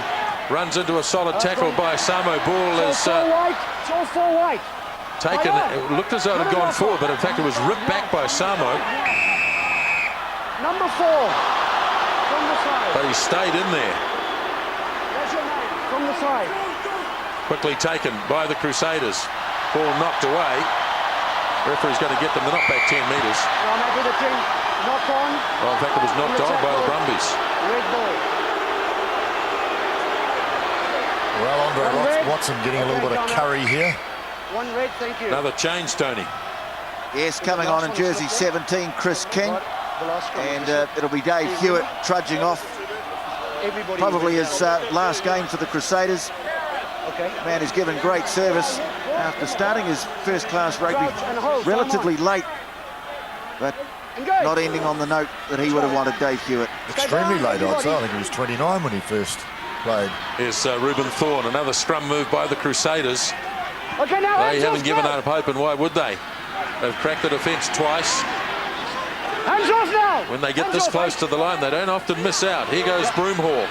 runs into a solid tackle by Samo. Ball is taken. It looked as though it had gone forward, but in fact it was ripped back by Samo. Number 4 from the side. But he stayed in there. That's your name. From the side. Quickly taken by the Crusaders. Ball knocked away. Referee's going to get them. They're not back 10 metres. I'm happy the team. Knock on. Well, in fact, it was knocked on by the Brumbies. Red ball. Well, Andre Watson getting a little bit of curry here. One red, thank you. Another change, Tony. Yes, coming on in jersey 17, Chris King. And it'll be Dave Hewitt trudging off. Probably his last game for the Crusaders. Okay. Man who's given great service after starting his first-class rugby relatively late, but not ending on the note that he would have wanted Dave Hewitt. Extremely late, I'd say. I think he was 29 when he first played. Here's Reuben Thorne, another scrum move by the Crusaders. Okay, now They haven't given up hope, and why would they? They've cracked the defence twice. Hands off now! When they get this close to the line, they don't often miss out. Here goes Broomhall.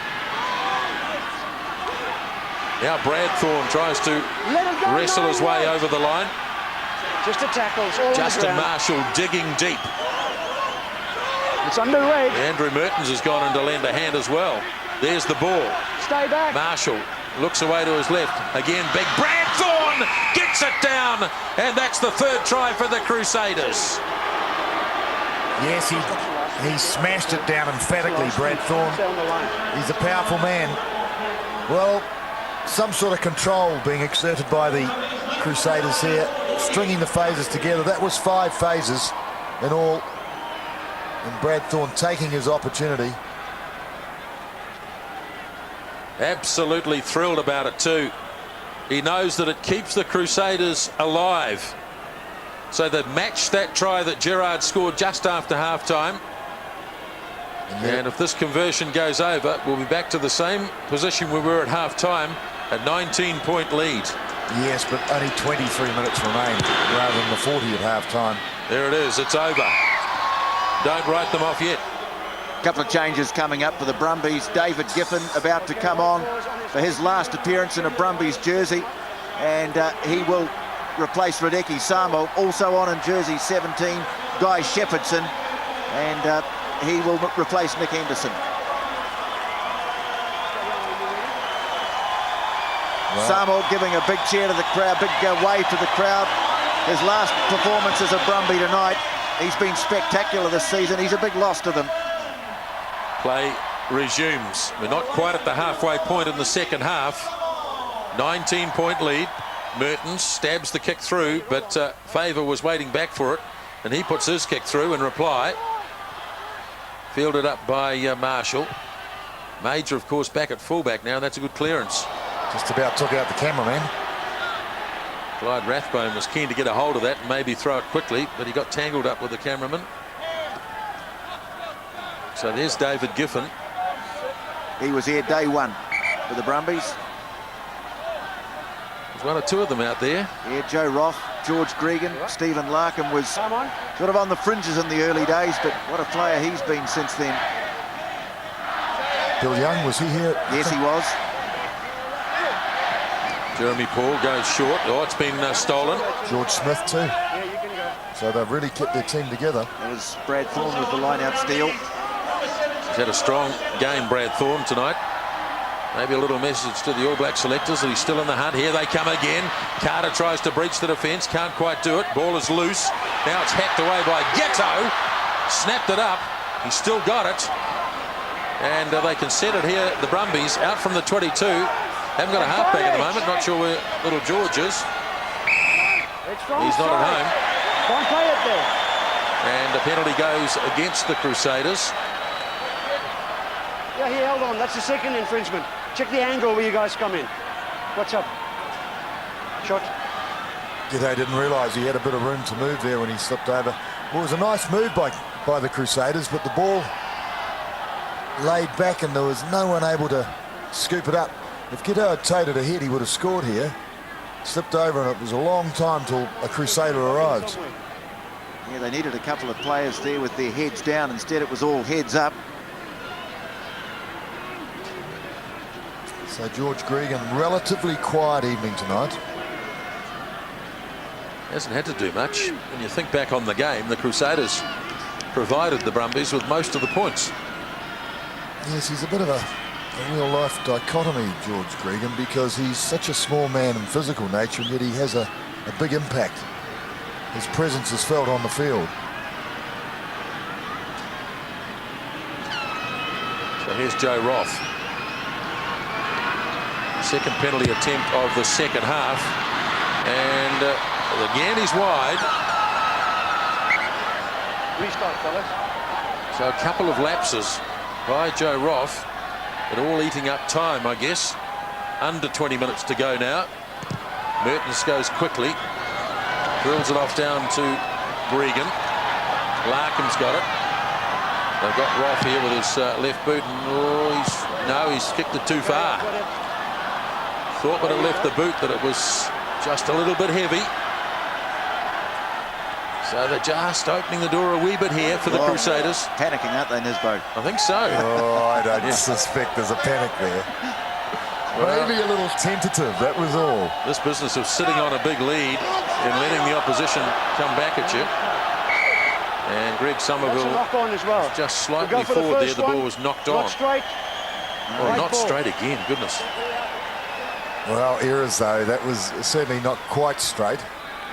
Now Brad Thorne tries to wrestle his way over the line. Just a tackle. It's all Justin Marshall digging deep. It's underway. Andrew Mertens has gone in to lend a hand as well. There's the ball. Stay back. Marshall looks away to his left. Again, big Brad Thorne gets it down. And that's the third try for the Crusaders. Yes, he smashed it down emphatically, Brad Thorne. He's a powerful man. Well, some sort of control being exerted by the Crusaders here, stringing the phases together. That was 5 phases in all. And Brad Thorne taking his opportunity. Absolutely thrilled about it too. He knows that it keeps the Crusaders alive. So they've matched that try that Gerrard scored just after half-time. And if this conversion goes over, we'll be back to the same position we were at half-time, a 19-point lead. Yes, but only 23 minutes remain rather than the 40 at half-time. There it is. It's over. Don't write them off yet. A couple of changes coming up for the Brumbies. David Giffen about to come on for his last appearance in a Brumbies jersey, and he will replace Radeki Samo. Also on in jersey 17, Guy Shepherdson, and he will replace Nick Henderson. Right. Samo giving a big cheer to the crowd, big wave to the crowd. His last performance as a Brumbie tonight. He's been spectacular this season. He's a big loss to them. Play resumes. We're not quite at the halfway point in the second half. 19-point lead. Mertens stabs the kick through, but Favour was waiting back for it, and he puts his kick through in reply. Fielded up by Marshall. Major, of course, back at fullback now. That's a good clearance. Just about took out the cameraman. Clyde Rathbone was keen to get a hold of that and maybe throw it quickly, but he got tangled up with the cameraman. So there's David Giffen. He was here day one for the Brumbies. There's one or two of them out there. Yeah, Joe Roth, George Gregan, Stephen Larkham was sort of on the fringes in the early days, but what a player he's been since then. Bill Young, was he here? Yes, he was. Jeremy Paul goes short. Oh, it's been stolen. George Smith too. So they've really kept their team together. That was Brad Thorne with the line-out steal. He's had a strong game, Brad Thorne, tonight. Maybe a little message to the All Black selectors that he's still in the hunt. Here they come again. Carter tries to breach the defence. Can't quite do it. Ball is loose. Now it's hacked away by Ghetto. Snapped it up. He's still got it. And they can set it here. The Brumbies out from the 22. Haven't got a halfback at the moment. Not sure where little George is. He's not at home. Can't play it there. And the penalty goes against the Crusaders. Yeah, he held on. That's the second infringement. Check the angle where you guys come in. What's up? Shot. Yeah, they didn't realise he had a bit of room to move there when he slipped over. Well, it was a nice move by the Crusaders, but the ball laid back and there was no one able to scoop it up. If Ghetto had toted ahead, he would have scored here. Slipped over, and it was a long time till a Crusader arrived. Yeah, they needed a couple of players there with their heads down. Instead, it was all heads up. So George Gregan, relatively quiet evening tonight. Hasn't had to do much. When you think back on the game, the Crusaders provided the Brumbies with most of the points. Yes, he's a bit of a real-life dichotomy, George Gregan, because he's such a small man in physical nature, and yet he has a big impact. His presence is felt on the field. So here's Joe Roth. Second penalty attempt of the second half. And again, he's wide. Restart, fellas. So a couple of lapses by Joe Roth, but all eating up time, I guess. under 20 minutes to go now. Mertens goes quickly, drills it off down to Gregan. Larkin's got it. They've got Roth here with his left boot, and he's kicked it too far. Thought when it left the boot that it was just a little bit heavy. So they're just opening the door a wee bit here for the Crusaders. Panicking, aren't they, Nisbo? I think so. Oh, I don't suspect there's a panic there. Well, maybe a little tentative, that was all. This business of sitting on a big lead and letting the opposition come back at you. And Greg Somerville just slightly forward there. The ball was knocked on. Oh, not straight again, goodness. Well, errors though, that was certainly not quite straight.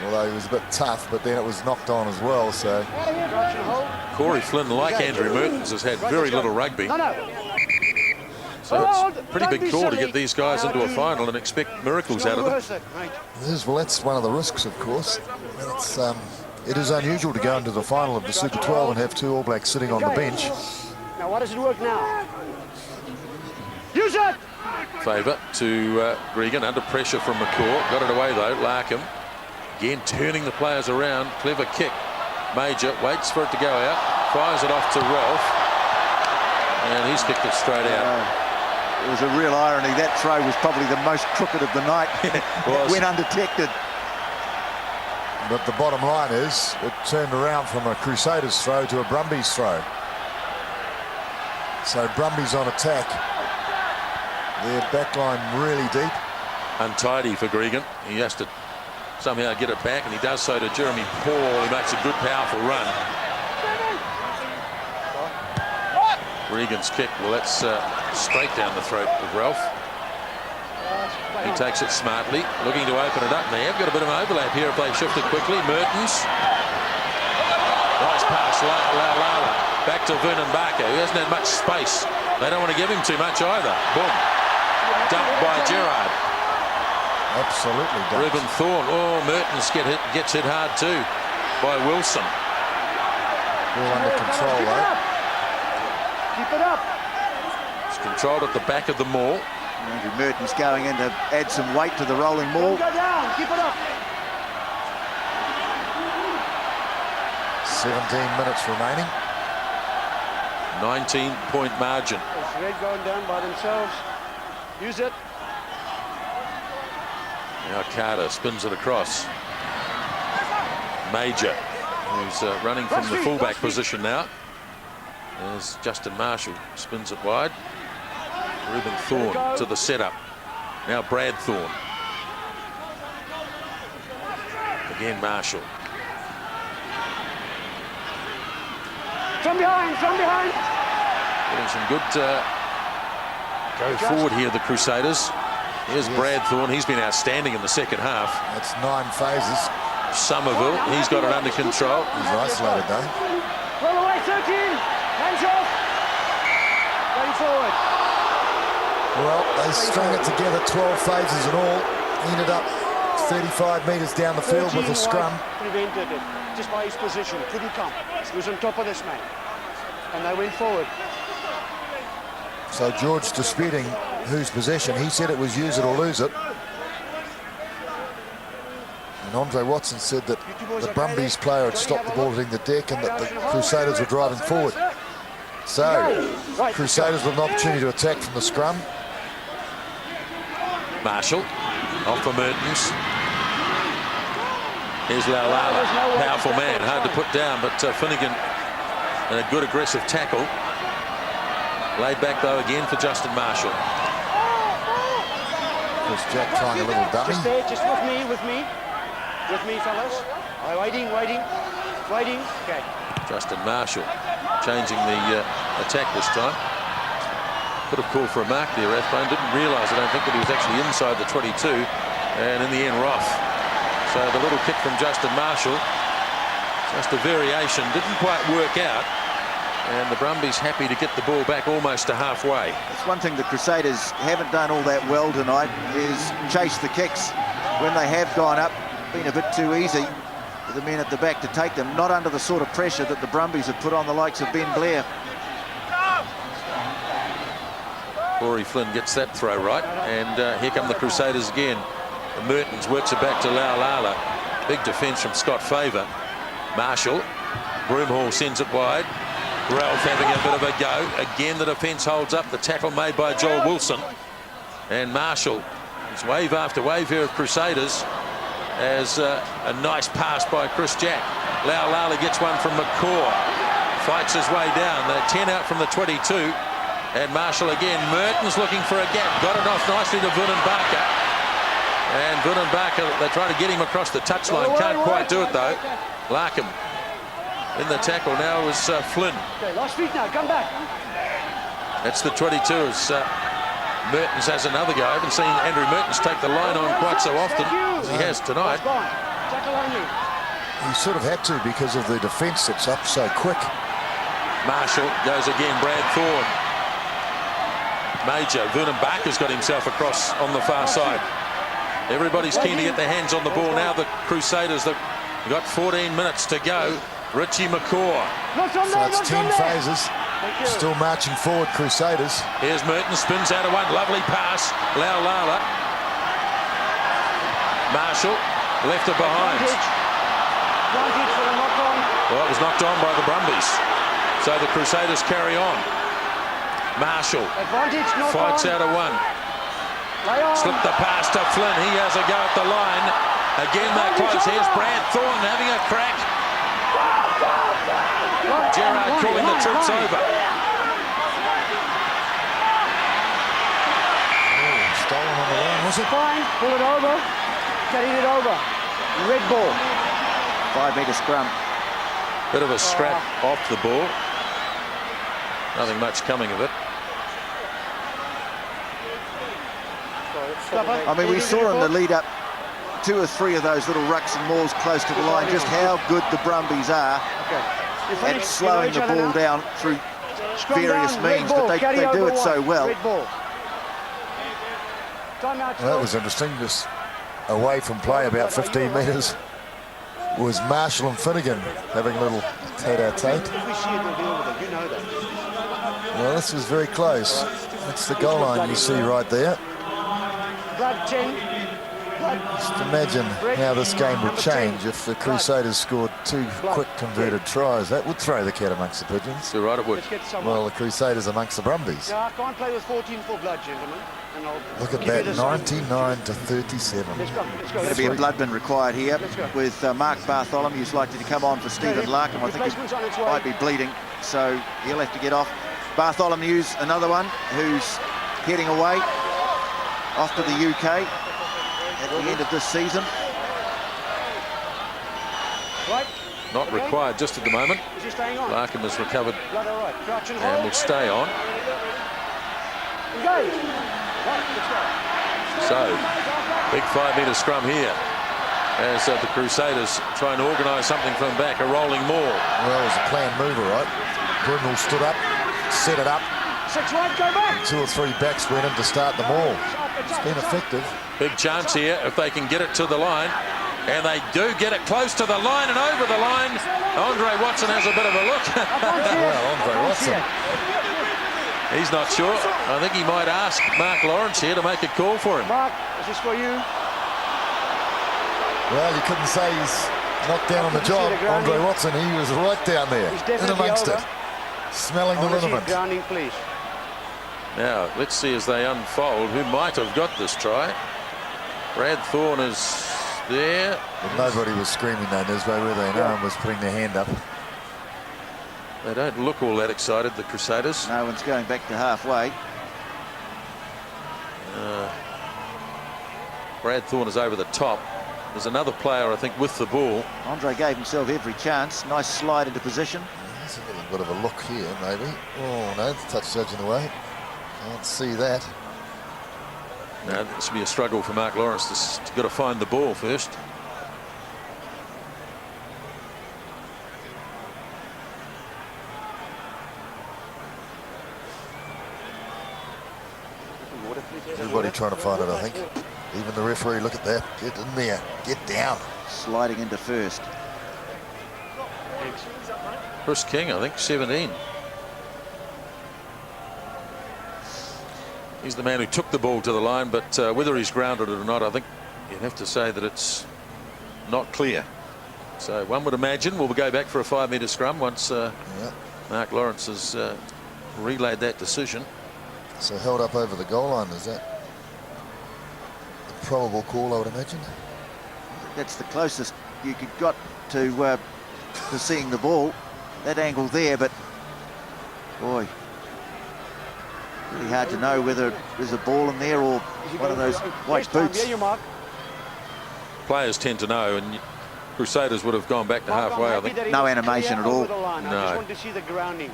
Although he was a bit tough, but then it was knocked on as well, so... Corey Flynn, like Andrew Mertens, has had very little rugby. So it's a pretty big call to get these guys into a final and expect miracles out of them. Well, that's one of the risks, of course. It is unusual to go into the final of the Super 12 and have two All Blacks sitting on the bench. Now, what does it work now? Use it! Favour to Gregan, under pressure from McCaw. Got it away, though, Larkham. Again, turning the players around. Clever kick. Major waits for it to go out. Fires it off to Ralph. And he's kicked it straight out. It was a real irony. That throw was probably the most crooked of the night. It went undetected. But the bottom line is, it turned around from a Crusaders throw to a Brumbies throw. So Brumbies on attack. Their backline really deep. Untidy for Gregan. He has to somehow get it back, and he does so to Jeremy Paul. He makes a good, powerful run. Regan's kick, well, that's straight down the throat of Ralph. He takes it smartly, looking to open it up. They have got a bit of overlap here if they shift it quickly. Mertens. Nice pass, Laula. Back to Vernon Barker, who hasn't had much space. They don't want to give him too much either. Boom. Dumped by Gerrard. Absolutely dumped. Reuben Thorne. Oh, Mertens gets hit hard too by Wilson. All under control, though. Keep it up. It's controlled at the back of the maul. Andrew Mertens going in to add some weight to the rolling maul. Go down. Keep it up. 17 minutes remaining. 19-point margin. It's Red going down by themselves. Use it. Now Carter spins it across. Major, who's running from the fullback position now. There's Justin Marshall, spins it wide. Reuben Thorne to the setup. Now Brad Thorne. Again Marshall. From behind, from behind. Getting some good go forward here, the Crusaders. Here's Brad Thorne. He's been outstanding in the second half. That's 9 phases. Somerville, he's got it under control. He's isolated, though. Roll away, 13. Hands off. Going forward. Well, they strung it together, 12 phases in all. Ended up 35 metres down the field with a scrum. Prevented it just by his position. Couldn't come. He was on top of this man. And they went forward. So George disputing whose possession. He said it was use it or lose it. And Andre Watson said that the Brumbies player had stopped the ball hitting the deck and that the Crusaders were driving forward. So Crusaders with an opportunity to attack from the scrum. Marshall off for Mertens. Here's Laulala, powerful man, hard to put down, but Finnegan and a good aggressive tackle. Laid back though again for Justin Marshall. Was Jack trying a little dummy? Just there, just with me, fellas. Waiting. Okay. Justin Marshall changing the attack this time. Could have called for a mark there, Rathbone. Didn't realise, I don't think, that he was actually inside the 22. And in the end, Roth. So the little kick from Justin Marshall, just a variation, didn't quite work out. And the Brumbies happy to get the ball back almost to halfway. It's one thing the Crusaders haven't done all that well tonight is chase the kicks. When they have gone up, been a bit too easy for the men at the back to take them. Not under the sort of pressure that the Brumbies have put on the likes of Ben Blair. Rory Flynn gets that throw right, and here come the Crusaders again. Mertens works it back to Laulala. Big defence from Scott Favour. Marshall. Broomhall sends it wide. Ralph having a bit of a go. Again, the defence holds up. The tackle made by Joel Wilson. And Marshall. It's wave after wave here of Crusaders. As a nice pass by Chris Jack. Laulala gets one from McCaw. Fights his way down. They're 10 out from the 22. And Marshall again. Mertens looking for a gap. Got it off nicely to Vunan Barker. And Vunan Barker, they try to get him across the touchline. Can't quite do it though. Larkham in the tackle now is Flynn. Okay, last feet now, come back. That's the 22 as Mertens has another go. I haven't seen Andrew Mertens take the line on quite so often as he has tonight. Tackle only. He sort of had to because of the defence that's up so quick. Marshall goes again. Brad Thorne. Major. Vunan Barker's got himself across on the far side. Everybody's keen to get their hands on the ball now. The Crusaders, they've got 14 minutes to go. Richie McCaw. So it's 10 phases. Still marching forward, Crusaders. Here's Mertens, spins out of one. Lovely pass. Laulala. Marshall left it behind. Well, it was knocked on by the Brumbies. So the Crusaders carry on. Marshall fights out of one. Slip the pass to Flynn. He has a go at the line. Again, they're close. Here's Brad Thorne having a crack. Gerard calling the troops over. Stolen on the line, was it? Fine, pull it over. Carry it over. Red ball. 5-metre scrum. Bit of a scrap off the ball. Nothing much coming of it. I mean, we saw in the lead-up 2 or 3 of those little rucks and mauls close to the line, just how good the Brumbies are at slowing the ball down through various means, but they do it so well. Well, that was interesting. Just away from play about 15 metres was Marshall and Finnegan having a little tete-a-tete. Well, this was very close. That's the goal line you see right there. Just imagine how this game would change if the Crusaders scored 2 quick converted tries. That would throw the cat amongst the pigeons. You're right, it would. Well, the Crusaders amongst the Brumbies. I can't play with 14 full blood, gentlemen. Look at that, 99 to 37. Let's go. Going to be a bloodman required here with Mark Bartholomew, who's likely to come on for Stephen Larkham. I think he might be bleeding, so he'll have to get off. Bartholomew's another one who's heading away off to the UK at the end of this season. Not required just at the moment. Larkham has recovered and will stay on. So, big 5-metre scrum here as the Crusaders try and organise something from back, a rolling maul. Well, it was a planned move, all right. Brumbies stood up, set it up. 6 right, go back. 2 or 3 backs went in to start the maul. It's been effective. Big chance here if they can get it to the line. And they do get it close to the line and over the line. Andre Watson has a bit of a look. Well, Andre Watson. He's not sure. I think he might ask Mark Lawrence here to make a call for him. Mark, is this for you? Well, you couldn't say he's knocked down on the job. Andre Watson, he was right down there, in amongst it, smelling the liniment. Grounding, please. Now, let's see as they unfold who might have got this try. Brad Thorne is there. But nobody was screaming though, Nisbo, were they? No one was putting their hand up. They don't look all that excited, the Crusaders. No one's going back to halfway. Brad Thorne is over the top. There's another player, I think, with the ball. Andre gave himself every chance. Nice slide into position. There's a little bit of a look here, maybe. Oh, no, the touch judge in the way. Can't see that. No, this should be a struggle for Mark Lawrence. He's got to find the ball first. Everybody trying to find it, I think. Even the referee, look at that. Get in there. Get down. Sliding into first. Chris King, I think, 17. He's the man who took the ball to the line, but whether he's grounded it or not, I think you'd have to say that it's not clear. So one would imagine we'll go back for a 5-metre scrum once Mark Lawrence has relayed that decision. So held up over the goal line, is that the probable call, I would imagine? That's the closest you could got to seeing the ball, that angle there, but boy, really hard to know whether there's a ball in there or one of those white boots. Players tend to know, and Crusaders would have gone back to halfway, I think. No animation at all. I just want to see the grounding.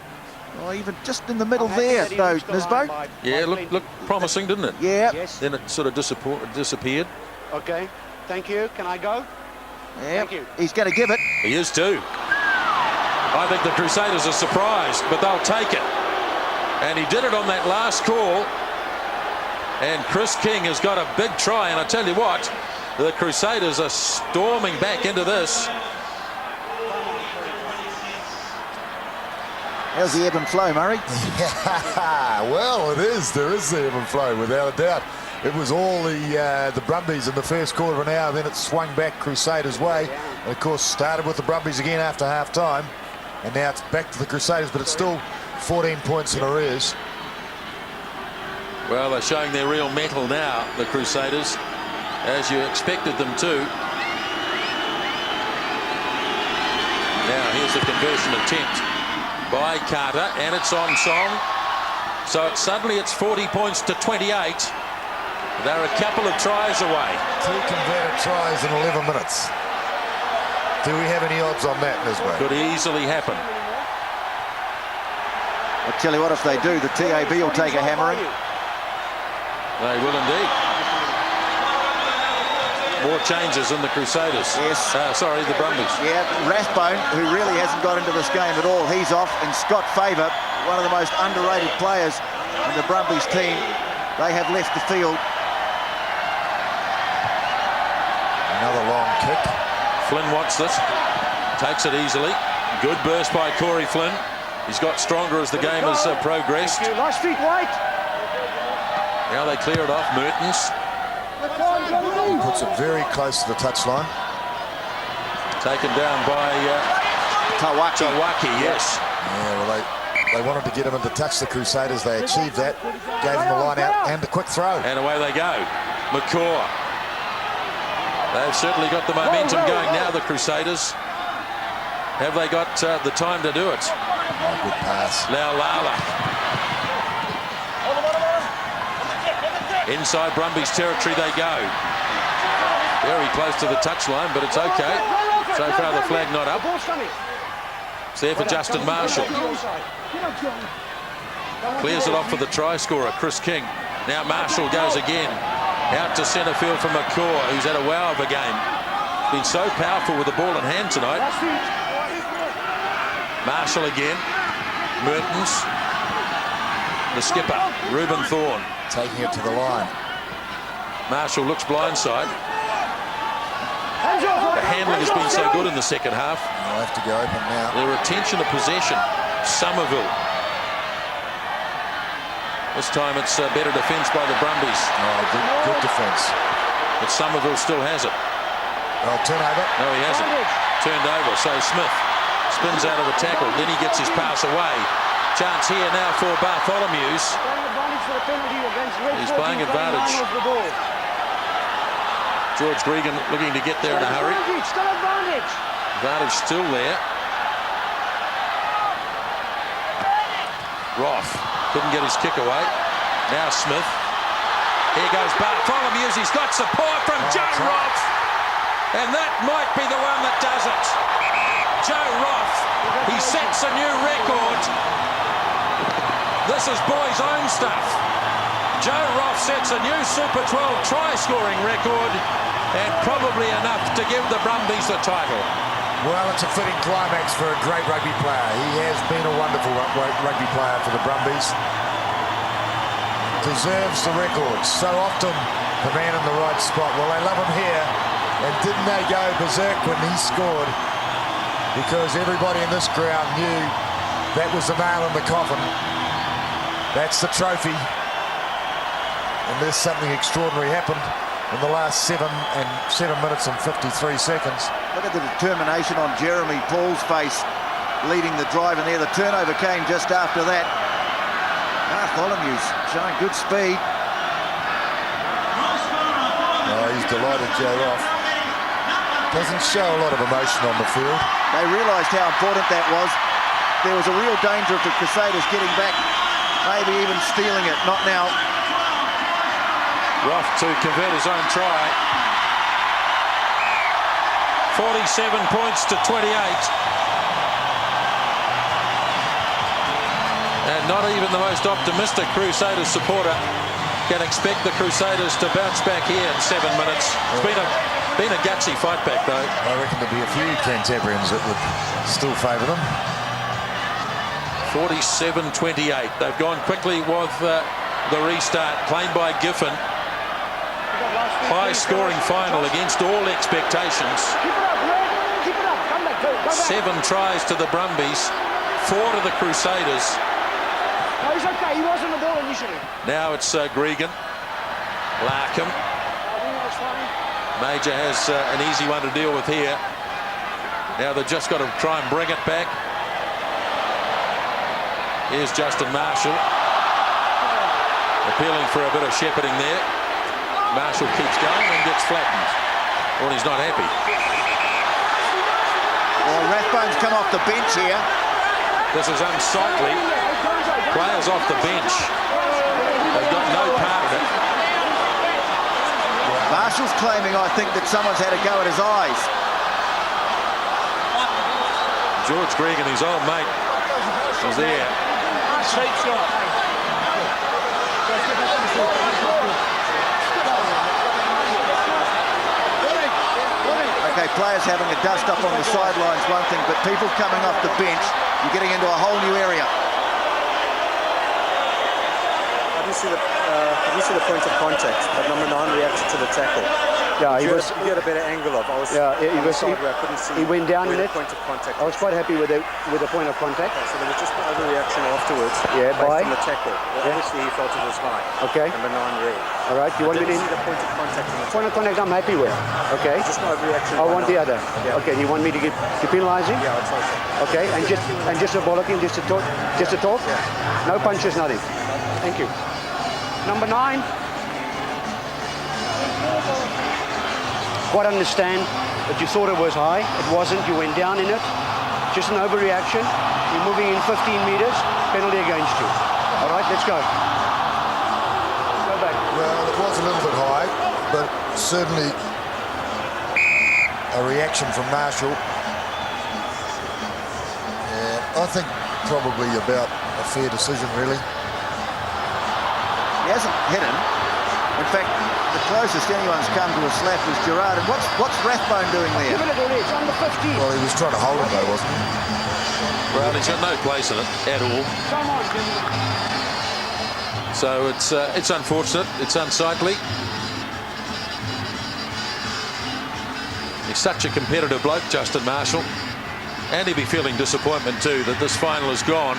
Oh, even just in the middle there, though, Nisbo. Yeah, looked promising, didn't it? Yeah. Yes. Then it sort of disappeared. Okay. Thank you. Can I go? Yeah. Thank you. He's going to give it. He is too. I think the Crusaders are surprised, but they'll take it. And he did it on that last call. And Chris King has got a big try. And I tell you what, the Crusaders are storming back into this. How's the ebb and flow, Murray? Well, it is. There is the ebb and flow, without a doubt. It was all the Brumbies in the first quarter of an hour, then it swung back Crusaders' way. And of course, started with the Brumbies again after half-time. And now it's back to the Crusaders, but it's still 14 points in arrears. Well, they're showing their real mettle now, the Crusaders, as you expected them to. Now, here's the conversion attempt by Carter, and it's on song. So suddenly it's 40 points to 28. They're a couple of tries away. 2 converted tries in 11 minutes. Do we have any odds on that, Nisbo? Could easily happen. I'll tell you what, if they do, the TAB will take a hammering. They will indeed. More changes in the Crusaders. Yes. Sorry, the Brumbies. Yeah, Rathbone, who really hasn't got into this game at all, he's off. And Scott Favour, one of the most underrated players in the Brumbies team, they have left the field. Another long kick. Flynn wants this. Takes it easily. Good burst by Corey Flynn. He's got stronger as the game has progressed. Last feet wide. Now they clear it off. Mertens. Puts it very close to the touchline. Taken down by Tawaki, yes. Yeah, well, they wanted to get him to touch the Crusaders. They achieved that. Gave him the line out and the quick throw. And away they go. McCaw. They've certainly got the momentum going now, the Crusaders. Have they got the time to do it? Oh, good pass. Laulala. Inside Brumbies territory they go. Very close to the touchline, but it's okay. So far the flag not up. It's there for Justin Marshall. Clears it off for the try scorer, Chris King. Now Marshall goes again. Out to centre field for McCaw, who's had a wow of a game. Been so powerful with the ball in hand tonight. Marshall again. Mertens. The skipper, Reuben Thorne. Taking it to the line. Marshall looks blindside. The handling has been so good in the second half. They'll have to go open now. The retention of possession. Somerville. This time it's better defence by the Brumbies. Oh, good defence. But Somerville still has it. Well, turnover. No, he hasn't. Turned over. So Smith spins out of the tackle. Then he gets his pass away. Chance here now for Bartholomew's. He's playing advantage. George Gregan looking to get there in a hurry. Advantage still there. Roth couldn't get his kick away. Now Smith. Here goes Bartholomew's. He's got support from Joe Roth. And that might be the one that does it. Joe Roth. He sets a new record. This is boys' own stuff. Joe Roth sets a new Super 12 try-scoring record, and probably enough to give the Brumbies the title. Well, it's a fitting climax for a great rugby player. He has been a wonderful rugby player for the Brumbies. Deserves the record. So often the man in the right spot. Well, they love him here. And didn't they go berserk when he scored? Because everybody in this crowd knew that was the nail in the coffin. That's the trophy. unless something extraordinary happened in the last 7 minutes and 53 seconds. Look at the determination on Jeremy Paul's face leading the drive, and there the turnover came just after that. Bartholomew's showing good speed. Oh, he's delighted Joe off. Doesn't show a lot of emotion on the field. They realised how important that was. There was a real danger of the Crusaders getting back, maybe even stealing it. Not now. Rough to convert his own try. 47 points to 28. And not even the most optimistic Crusaders supporter can expect the Crusaders to bounce back here in 7 minutes. It's been a gutsy fight back, though. I reckon there'll be a few Cantabrians that would still favour them. 47-28. They've gone quickly with the restart, played by Giffen. High-scoring final against all expectations. 7 tries to the Brumbies, 4 to the Crusaders. No, he's okay. He was on the ball initially. Now it's Gregan. Larkham. Major has an easy one to deal with here. Now they've just got to try and bring it back. Here's Justin Marshall. Appealing for a bit of shepherding there. Marshall keeps going and gets flattened. Well, he's not happy. Well, Rathbone's come off the bench here. This is unsightly. Players off the bench. They've got no part of it. Marshall's claiming, I think, that someone's had a go at his eyes. George Gregan, his old mate, was there. Okay, players having a dust up on the sidelines, one thing, but people coming off the bench, you're getting into a whole new area. I didn't see the point of contact, but number 9 reacted to the tackle. Yeah, he had a better angle of. I was I couldn't see. He went down in it. Point of contact. I was quite happy with the point of contact. Okay, so there was just an overreaction afterwards. Yeah, based on the tackle. Well, obviously he felt it was high. Okay. Number 9 red. All right. You want me to see the point of contact? Point of contact? I'm happy with. Okay. Just an overreaction. I want the other. Yeah. Okay. You want me to penalise him? Yeah, I'd say so. Okay. And just a bollocking, just to talk. Yeah. No punches, nothing. Thank you. Number 9. Quite understand that you thought it was high. It wasn't. You went down in it. Just an overreaction. You're moving in 15 metres. Penalty against you. All right, let's go. Go back. Well, it was a little bit high, but certainly a reaction from Marshall. And I think probably about a fair decision, really. He hasn't hit him. In fact, the closest anyone's come to a slap was Gerard. And what's Rathbone doing there? Give it a it's on the 15. Well, he was trying to hold him though, wasn't he? Well, he's got no place in it at all. Come on, So it's unfortunate. It's unsightly. He's such a competitive bloke, Justin Marshall. And he'd be feeling disappointment too that this final is gone.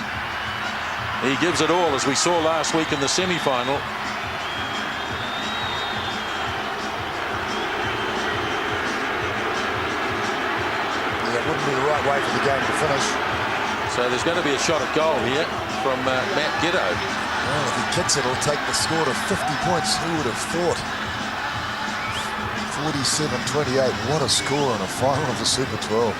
He gives it all, as we saw last week in the semi-final. That wouldn't be the right way for the game to finish. So there's going to be a shot at goal here from Matt Giddo. Well, if he kicks it, it'll take the score to 50 points. Who would have thought? 47-28. What a score in a final of the Super 12.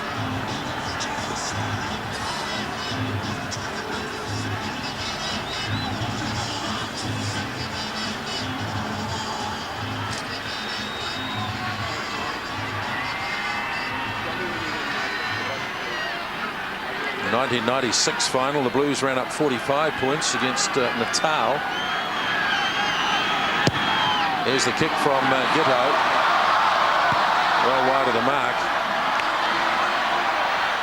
The 1996 final, the Blues ran up 45 points against Natal. Here's the kick from Gitto. Well wide of the mark.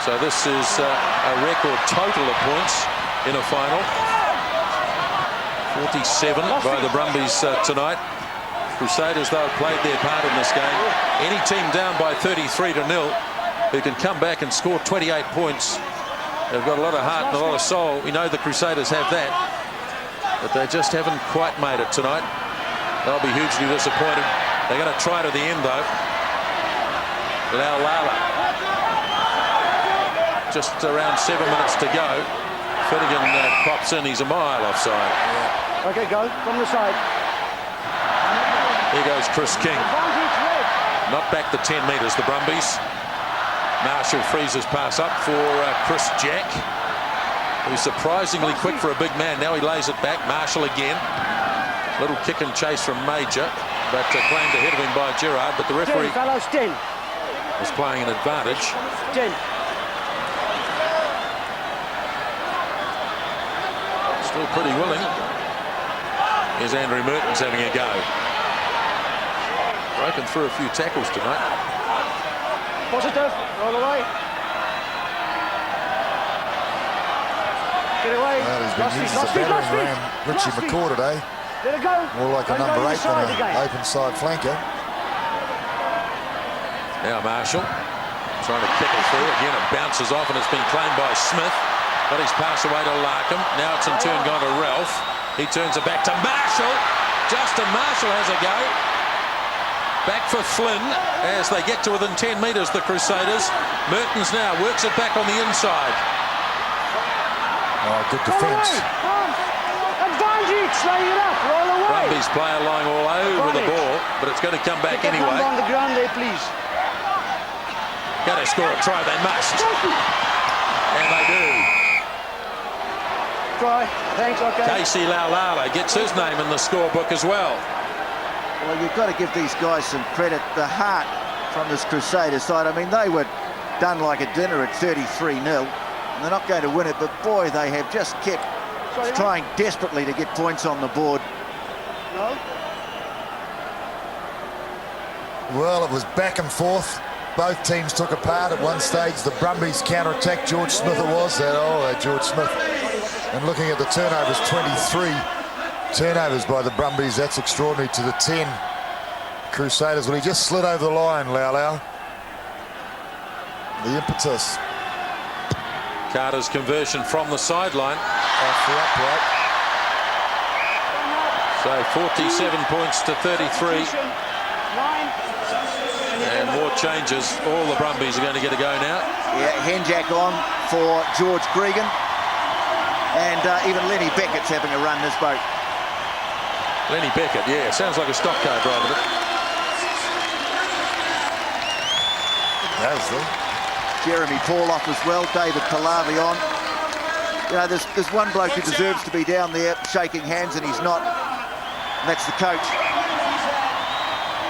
So this is a record total of points in a final. 47 by the Brumbies tonight. Crusaders, though, played their part in this game. Any team down by 33-0 who can come back and score 28 points. They've got a lot of heart and a lot of soul. We know the Crusaders have that, but they just haven't quite made it tonight. They'll be hugely disappointed. They're going to try to the end, though. Laulala. Just around 7 minutes to go. Finnegan pops in. He's a mile offside. Okay, go from the side. Here goes Chris King. Not back the 10 metres, the Brumbies. Marshall frees his pass up for Chris Jack, who's surprisingly quick for a big man. Now he lays it back. Marshall again. Little kick and chase from Major, but claimed ahead of him by Gerard. But the referee 10, fellas, 10. was playing an advantage. 10. Still pretty willing. Here's Andrew Mertens having a go. Broken through a few tackles tonight. Positive, roll away. Get away. Well, he's been used as a battering ram. Richie McCaw today. Let it go. More like a number 8 than an open side flanker. Now Marshall trying to kick it through. Again, it bounces off and it's been claimed by Smith. Got his pass away to Larkham. Now it's in turn gone to Ralph. He turns it back to Marshall. Justin Marshall has a go. Back for Flynn as they get to within 10 metres, the Crusaders. Mertens now works it back on the inside. Oh, good defence. Advantage, laying it up, roll away. Brumbies player lying all over the ball, but it's going to come back anyway. On the ground there, please. Got to score a try, they must. And they do. Try, thanks, okay. Casey Laulala gets his name in the scorebook as well. Well, you've got to give these guys some credit. The heart from this Crusaders side. I mean, they were done like a dinner at 33-0. And they're not going to win it, but boy, they have just kept trying desperately to get points on the board. No? Well, it was back and forth. Both teams took a part at one stage. The Brumbies counter-attacked. George Smith it was. George Smith. And looking at the turnovers, 23 turnovers by the Brumbies. That's extraordinary to the 10 Crusaders. Well, he just slid over the line, Lau. The impetus. Carter's conversion from the sideline. Off the upright. So 47 points to 33. And more changes. All the Brumbies are going to get a go now. Yeah, Henjack on for George Gregan. And even Lenny Beckett's having a run this boat. Lenny Beckett, yeah, sounds like a stock car driver. That's it. Jeremy Pauloff as well, David Pallavi on. You know, there's one bloke who deserves to be down there shaking hands, and he's not. And that's the coach.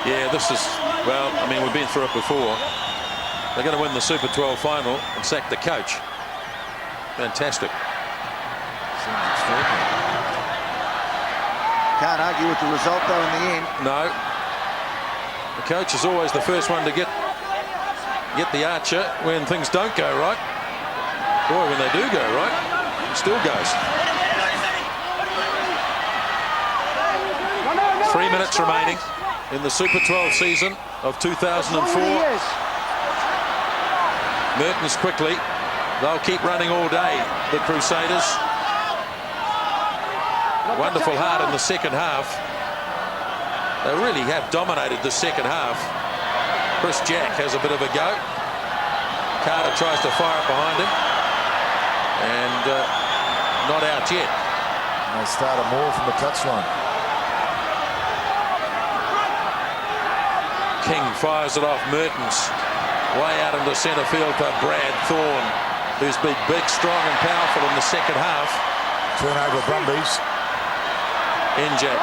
Yeah, this is, well, I mean, we've been through it before. They're going to win the Super 12 final and sack the coach. Fantastic. Can't argue with the result, though, in the end. No. The coach is always the first one to get the archer when things don't go right. Boy, when they do go right, it still goes. 3 minutes remaining in the Super 12 season of 2004. Mertens quickly. They'll keep running all day, the Crusaders. Wonderful heart in the second half. They really have dominated the second half. Chris Jack has a bit of a go. Carter tries to fire it behind him. And not out yet. And they start a more from the touchline. King fires it off. Mertens way out into centre field for Brad Thorne, who's been big, strong and powerful in the second half. Turnover Brumbies. Enjack.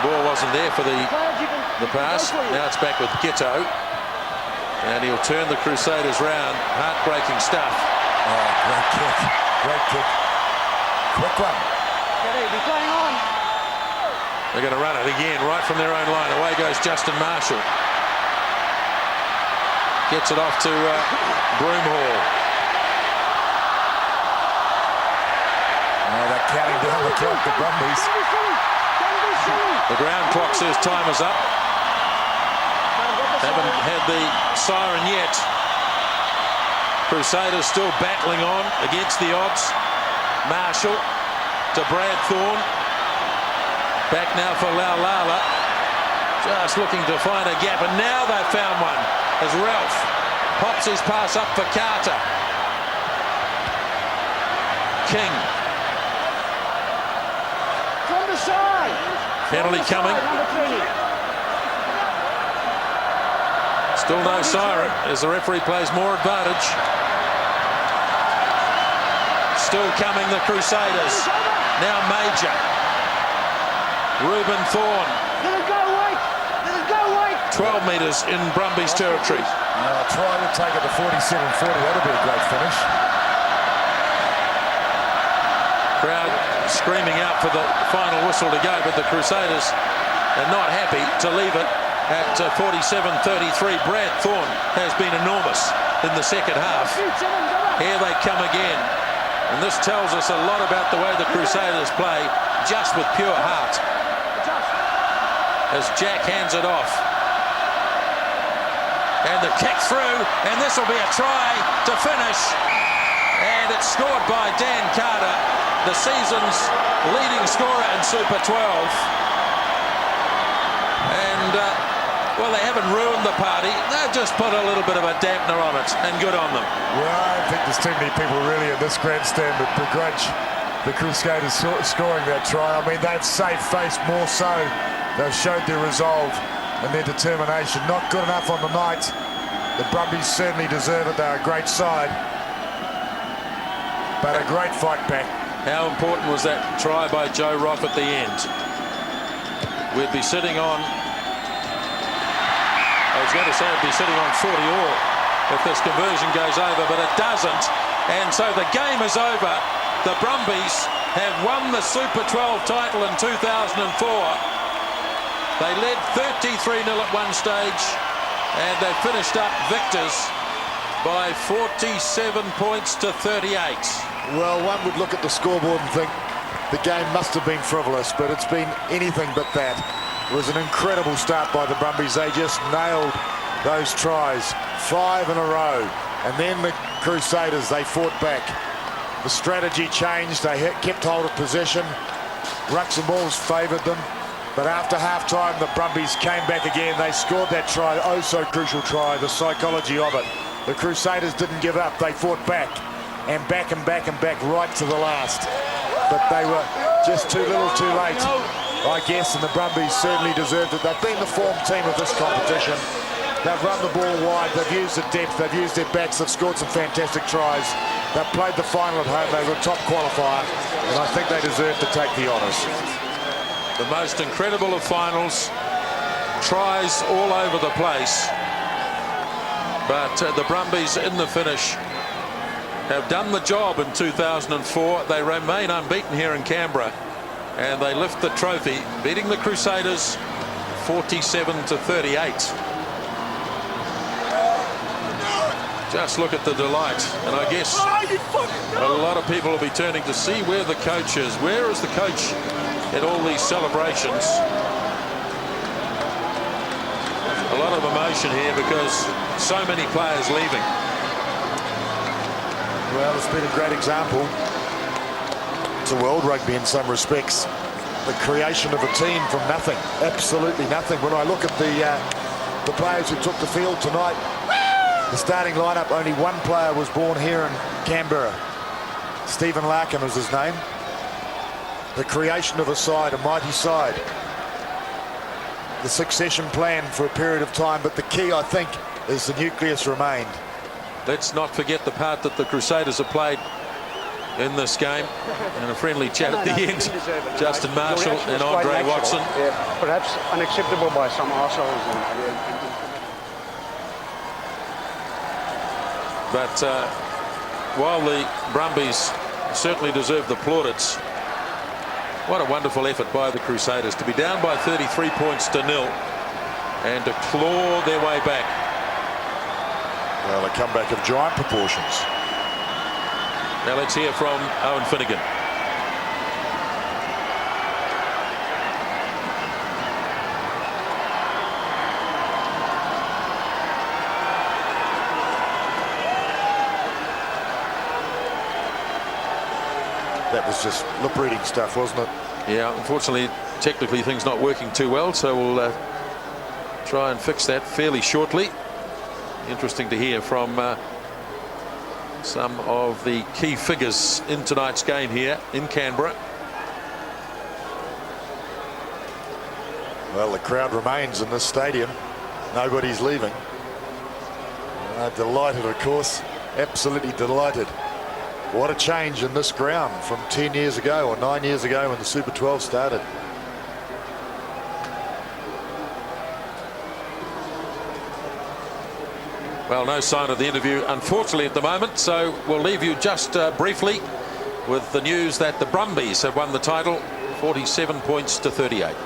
Ball wasn't there for the pass. Now it's back with Ghetto. And he'll turn the Crusaders round. Heartbreaking stuff. Oh, great kick. Great kick. Quick one. They're going to run it again right from their own line. Away goes Justin Marshall. Gets it off to Broomhall. Now they're counting down the clock, the Brumbies. The ground clock says time is up. Haven't had the siren yet. Crusaders still battling on against the odds. Marshall to Brad Thorne. Back now for Laulala. Just looking to find a gap, and now they've found one as Ralph pops his pass up for Carter. King. From the side. Penalty coming. Still no siren as the referee plays more advantage. Still coming, the Crusaders. Now Major. Reuben Thorne. Let it go, White. Let it go, White. 12 metres in Brumbies territory. Try to take it to 47-40. That'll be a great finish. Crowd screaming out for the final whistle to go, but the Crusaders are not happy to leave it at 47-33. Brad Thorne has been enormous in the second half. Here they come again. And this tells us a lot about the way the Crusaders play, just with pure heart. As Jack hands it off. And the kick through, and this will be a try to finish. And it's scored by Dan Carter, the season's leading scorer in Super 12. And, well, they haven't ruined the party. They've just put a little bit of a dampener on it, and good on them. Well, I don't think there's too many people really in this grandstand that begrudge the Crusaders scoring that try. I mean, they've saved face more so. They've showed their resolve and their determination. Not good enough on the night. The Brumbies certainly deserve it. They're a great side. But a great fight back. How important was that try by Joe Rock at the end? We'd be sitting on, I was going to say it'd be sitting on 40 all if this conversion goes over, but it doesn't. And so the game is over. The Brumbies have won the Super 12 title in 2004. They led 33-0 at one stage, and they finished up victors by 47 points to 38. Well, one would look at the scoreboard and think the game must have been frivolous, but it's been anything but that. It was an incredible start by the Brumbies. They just nailed those tries, 5 in a row. And then the Crusaders, they fought back. The strategy changed. They kept hold of possession. Rucks and balls favoured them. But after half-time, the Brumbies came back again. They scored that try, oh so crucial try, the psychology of it. The Crusaders didn't give up. They fought back and back and back and back right to the last. But they were just too little too late, I guess, and the Brumbies certainly deserved it. They've been the form team of this competition. They've run the ball wide, they've used the depth, they've used their backs, they've scored some fantastic tries. They've played the final at home, they were a top qualifier, and I think they deserve to take the honours. The most incredible of finals, tries all over the place. But the Brumbies in the finish have done the job in 2004. They remain unbeaten here in Canberra, and they lift the trophy, beating the Crusaders 47-38. Just look at the delight, and I guess a lot of people will be turning to see where the coach is. Where is the coach in all these celebrations? A lot of emotion here because so many players leaving. Well, it's been a great example to world rugby in some respects. The creation of a team from nothing, absolutely nothing. When I look at the players who took the field tonight, the starting lineup, only one player was born here in Canberra. Stephen Larkin was his name. The creation of a side, a mighty side. The succession plan for a period of time, but the key, I think, is the nucleus remained. Let's not forget the part that the Crusaders have played in this game, and a friendly chat at the end. Justin Marshall and Andre Watson. Yeah, perhaps unacceptable by some arseholes. But while the Brumbies certainly deserve the plaudits, what a wonderful effort by the Crusaders to be down by 33 points to 0 and to claw their way back. Well, a comeback of giant proportions. Now let's hear from Owen Finnegan. That was just lip-reading stuff, wasn't it? Yeah, unfortunately, technically things not working too well, so we'll try and fix that fairly shortly. Interesting to hear from some of the key figures in tonight's game here in Canberra. Well, the crowd remains in this stadium. Nobody's leaving. Delighted, of course. Absolutely delighted. What a change in this ground from 10 years ago or 9 years ago when the Super 12 started. Well, no sign of the interview, unfortunately, at the moment. So we'll leave you just briefly with the news that the Brumbies have won the title, 47 points to 38.